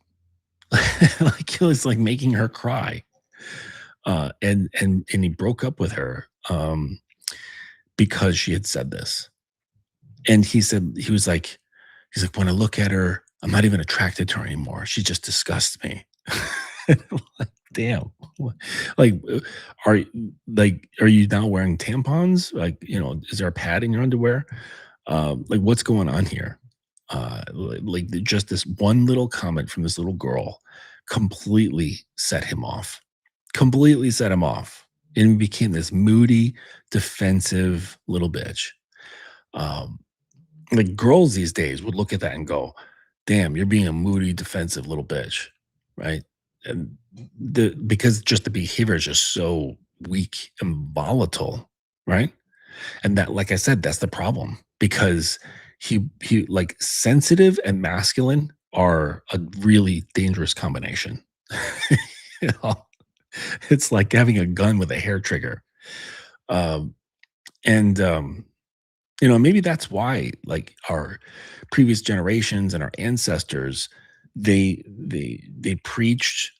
Like, he was, like, making her cry, and he broke up with her, because she had said this, and he's like, "When I look at her, I'm not even attracted to her anymore. She just disgusts me." I'm like, damn. Like, are you now wearing tampons? Like, is there a pad in your underwear? Like, what's going on here? Just this one little comment from this little girl completely set him off. Completely set him off. And he became this moody, defensive little bitch. Um, like girls these days would look at that and go, "Damn, you're being a moody, defensive little bitch," right? And because just the behavior is just so weak and volatile, right? And that, like I said, that's the problem because he like sensitive and masculine are a really dangerous combination. You know, it's like having a gun with a hair trigger. Um, and maybe that's why like our previous generations and our ancestors they preached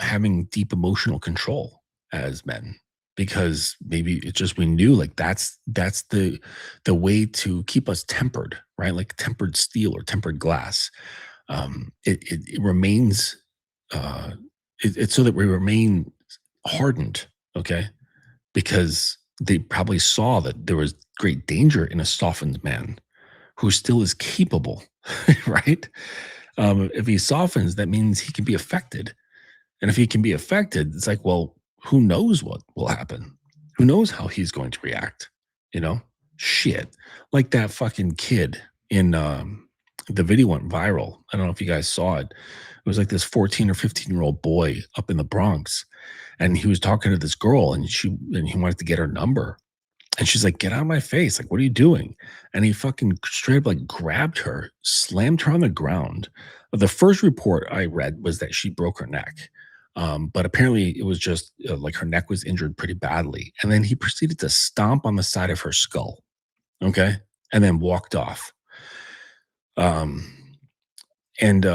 having deep emotional control as men because maybe it's just we knew like that's the way to keep us tempered, right? Like tempered steel or tempered glass. It remains, uh, it's so that we remain hardened, okay? Because they probably saw that there was great danger in a softened man who still is capable, right? If he softens, that means he can be affected. And if he can be affected, it's like, well, who knows what will happen? Who knows how he's going to react? You know? Shit. Like that fucking kid in the video went viral. I don't know if you guys saw it. It was like this 14 or 15-year-old boy up in the Bronx. And he was talking to this girl and he wanted to get her number. And she's like, "Get out of my face. Like, what are you doing?" And he fucking straight up like grabbed her, slammed her on the ground. The first report I read was that she broke her neck. But apparently it was just like her neck was injured pretty badly. And then he proceeded to stomp on the side of her skull. Okay. And then walked off. Um, and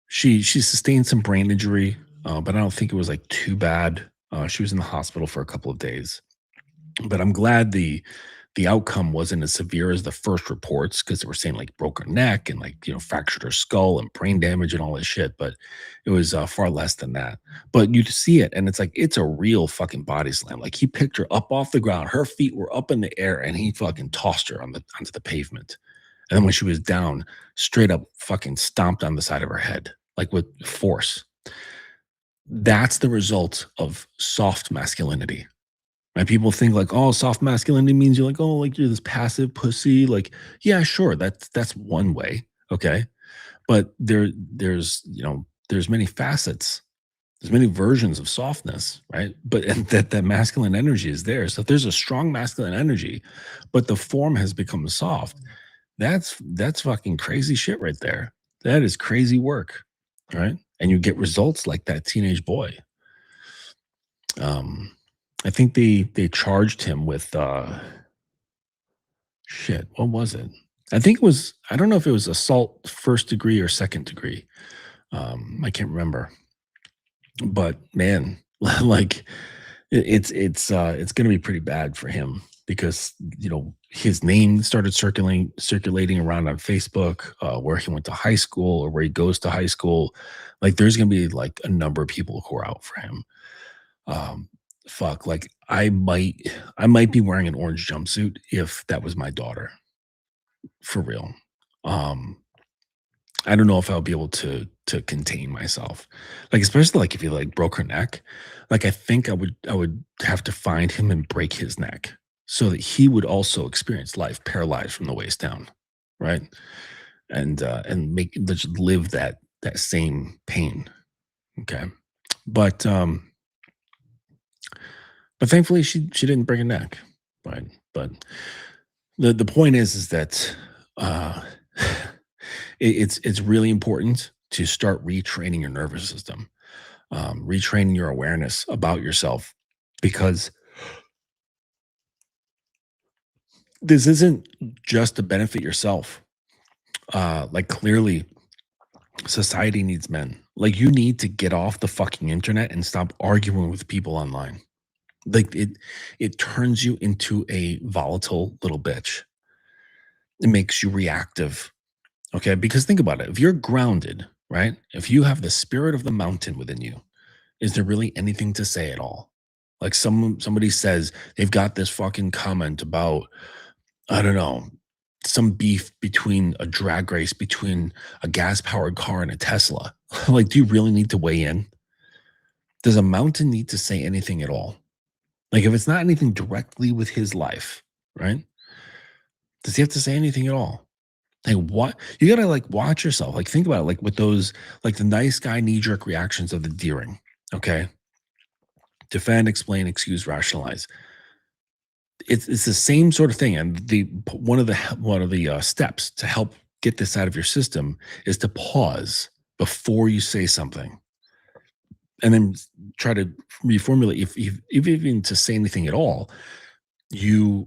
she sustained some brain injury, but I don't think it was like too bad. She was in the hospital for a couple of days. But I'm glad the outcome wasn't as severe as the first reports because they were saying like broke her neck and like fractured her skull and brain damage and all this shit. But it was far less than that. But you see it and it's like it's a real fucking body slam. Like he picked her up off the ground, her feet were up in the air, and he fucking tossed her onto the pavement. And then when she was down, straight up fucking stomped on the side of her head like with force. That's the result of soft masculinity. And people think like, oh, soft masculinity means you're like, oh, like you're this passive pussy. Like, yeah, sure, that's one way, okay. But there's many facets. There's many versions of softness, right? But and that masculine energy is there. So if there's a strong masculine energy, but the form has become soft, that's fucking crazy shit right there. That is crazy work, right? And you get results like that teenage boy. Um, I think they charged him with shit. What was it? I think it was. I don't know if it was assault first degree or second degree. I can't remember. But man, like it's going to be pretty bad for him because his name started circulating around on Facebook, where he went to high school or where he goes to high school. Like there's going to be like a number of people who are out for him. Um, fuck, like I might be wearing an orange jumpsuit if that was my daughter, for real. Um, I don't know if I'll be able to contain myself. Like, especially like if he like broke her neck, like I think I would have to find him and break his neck so that he would also experience life paralyzed from the waist down, right? And make just live that same pain. Okay. But but thankfully, she didn't break a neck, right? But the point is that uh, it's really important to start retraining your nervous system, retraining your awareness about yourself, because this isn't just to benefit yourself. Like clearly, society needs men. Like you need to get off the fucking internet and stop arguing with people online. Like it turns you into a volatile little bitch. It makes you reactive. Okay. Because think about it. If you're grounded, right? If you have the spirit of the mountain within you, is there really anything to say at all? Like somebody says they've got this fucking comment about, I don't know, some beef between a drag race between a gas powered car and a Tesla. Like, do you really need to weigh in? Does a mountain need to say anything at all? Like, if it's not anything directly with his life, right? Does he have to say anything at all? Like, what? You gotta like watch yourself. Like, think about it. Like with those, like the nice guy knee jerk reactions of the deering. Okay, defend, explain, excuse, rationalize. It's the same sort of thing. And one of the steps to help get this out of your system is to pause before you say something, and then try to reformulate. If even to say anything at all, you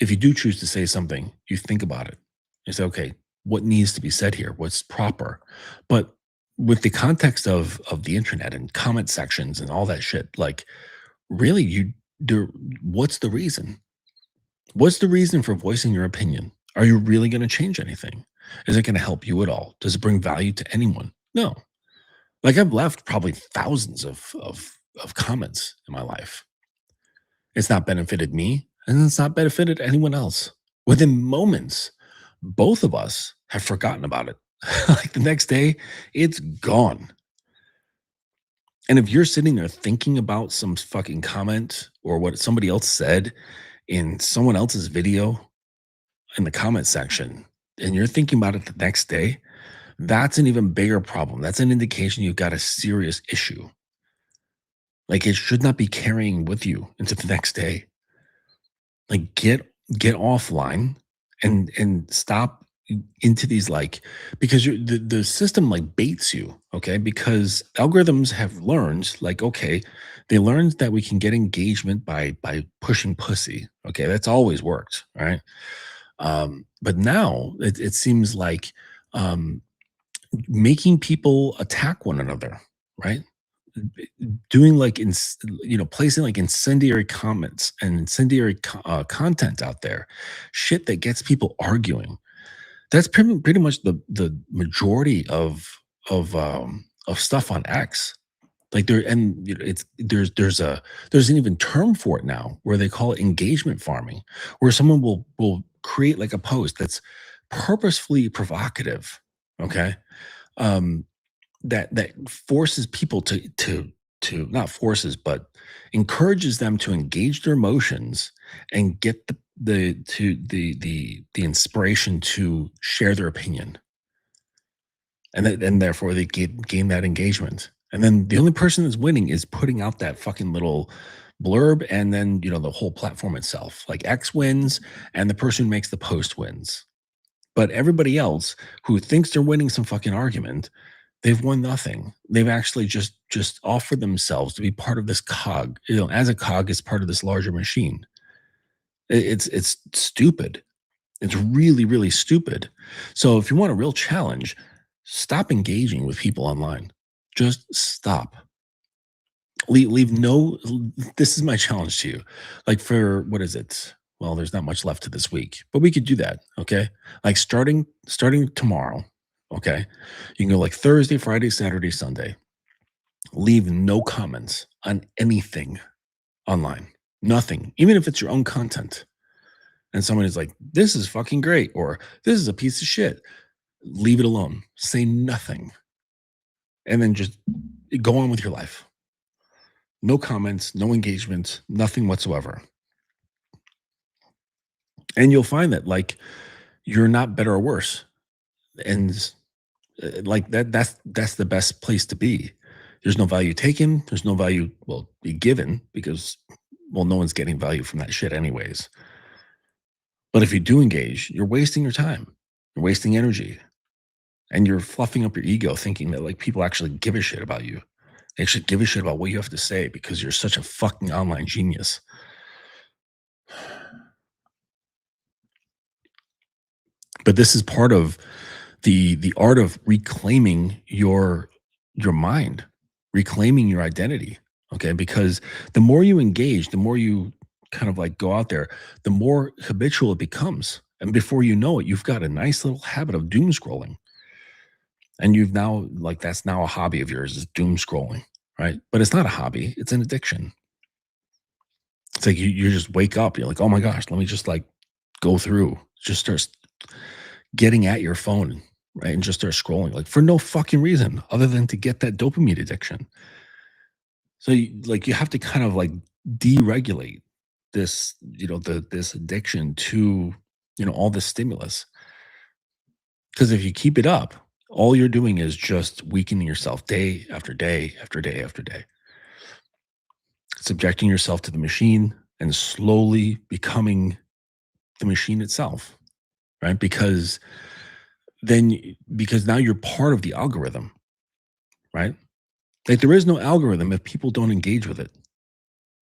if you do choose to say something, you think about it. You say, okay, what needs to be said here? What's proper? But with the context of the internet and comment sections and all that shit, like really, what's the reason? What's the reason for voicing your opinion? Are you really going to change anything? Is it going to help you at all? Does it bring value to anyone? No. Like I've left probably thousands of comments in my life. It's not benefited me and it's not benefited anyone else. Within moments, both of us have forgotten about it. Like the next day, it's gone. And if you're sitting there thinking about some fucking comment or what somebody else said in someone else's video in the comment section, and you're thinking about it the next day, that's an even bigger problem. That's an indication you've got a serious issue. Like it should not be carrying with you into the next day. Like get offline and stop into these like because the system like baits you, okay? Because algorithms have learned like okay, they learned that we can get engagement by pushing pussy. Okay, that's always worked, all right? But now it seems like um making people attack one another, right? Doing like placing like incendiary comments and incendiary content out there, shit that gets people arguing. That's pretty much the majority of stuff on X. Like there, and it's there's an even term for it now where they call it engagement farming, where someone will create like a post that's purposefully provocative. Okay, um, that forces people to not forces, but encourages them to engage their emotions and get the inspiration to share their opinion, and therefore they gain that engagement. And then the only person that's winning is putting out that fucking little blurb, and then the whole platform itself. Like X wins, and the person who makes the post wins. But everybody else who thinks they're winning some fucking argument, they've won nothing. They've actually just offered themselves to be part of this cog, as a cog is part of this larger machine. It's stupid. It's really, really stupid. So if you want a real challenge, stop engaging with people online. Just stop. Leave no this is my challenge to you. Like for what is it? Well, there's not much left to this week, but we could do that. Okay. Like starting tomorrow. Okay. You can go like Thursday, Friday, Saturday, Sunday. Leave no comments on anything online. Nothing. Even if it's your own content. And someone is like, this is fucking great, or this is a piece of shit. Leave it alone. Say nothing. And then just go on with your life. No comments, no engagement, nothing whatsoever. And you'll find that like you're not better or worse. And like that's the best place to be. There's no value taken, there's no value be given because no one's getting value from that shit anyways. But if you do engage, you're wasting your time. You're wasting energy. And you're fluffing up your ego thinking that like people actually give a shit about you. They should give a shit about what you have to say because you're such a fucking online genius. But this is part of the art of reclaiming your mind, reclaiming your identity. Okay, because the more you engage, the more you kind of like go out there, the more habitual it becomes. And before you know it, you've got a nice little habit of doom scrolling. And you've now like that's now a hobby of yours is doom scrolling, right? But it's not a hobby, it's an addiction. It's like you just wake up, you're like, oh my gosh, let me just like go through, just start getting at your phone, right? And just start scrolling like for no fucking reason other than to get that dopamine addiction. So you have to kind of like deregulate this, this addiction to, all this stimulus. Because if you keep it up, all you're doing is just weakening yourself day after day after day after day, subjecting yourself to the machine and slowly becoming the machine itself, right? Because now you're part of the algorithm, right? Like there is no algorithm if people don't engage with it.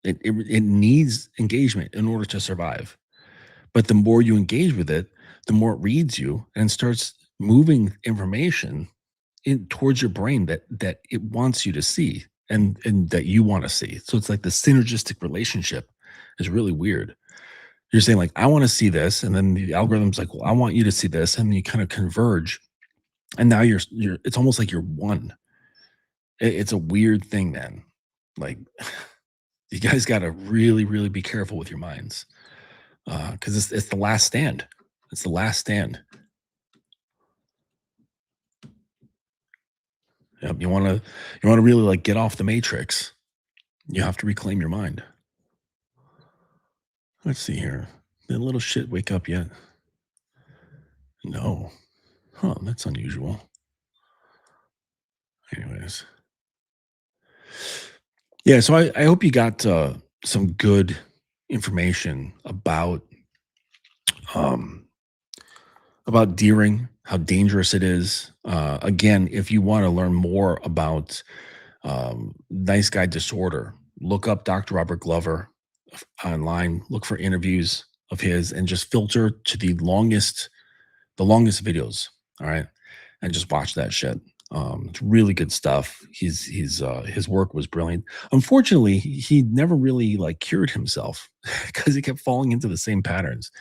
It needs engagement in order to survive. But the more you engage with it, the more it reads you and starts moving information in towards your brain that it wants you to see and that you want to see. So it's like the synergistic relationship is really weird. You're saying like, I want to see this, and then the algorithm's like, well, I want you to see this, and you kind of converge, and now you're. It's almost like you're one. It's a weird thing, man. Like, you guys got to really, really be careful with your minds, because it's the last stand. It's the last stand. Yep, you want to really like get off the matrix. You have to reclaim your mind. Let's see here. Did little shit wake up yet? No. Huh, that's unusual. Anyways. Yeah, so I hope you got some good information um about deering, how dangerous it is. Again, if you want to learn more about nice guy disorder, look up Dr. Robert Glover online, look for interviews of his, and just filter to the longest videos. All right. And just watch that shit. It's really good stuff. His work was brilliant. Unfortunately, he never really like cured himself because he kept falling into the same patterns.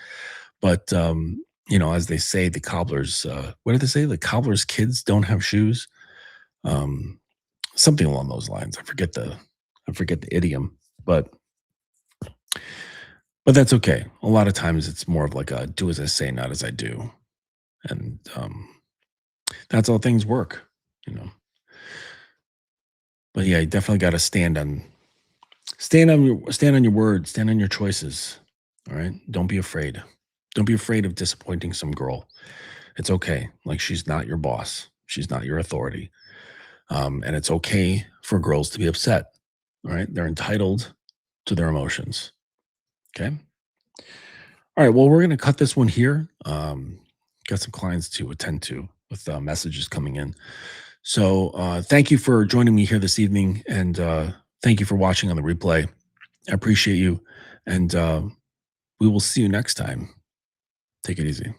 But as they say, the cobblers, what did they say? The cobbler's kids don't have shoes. Um, Something along those lines. I forget the idiom, but that's okay. A lot of times it's more of like a do as I say, not as I do. And that's how things work, you know. But yeah, you definitely got to stand on your word, stand on your choices. All right? Don't be afraid. Don't be afraid of disappointing some girl. It's okay. Like, she's not your boss. She's not your authority. And it's okay for girls to be upset. All right? They're entitled to their emotions. Okay? All right. Well, we're going to cut this one here. Got some clients to attend to with messages coming in. So thank you for joining me here this evening. And thank you for watching on the replay. I appreciate you. And we will see you next time. Take it easy.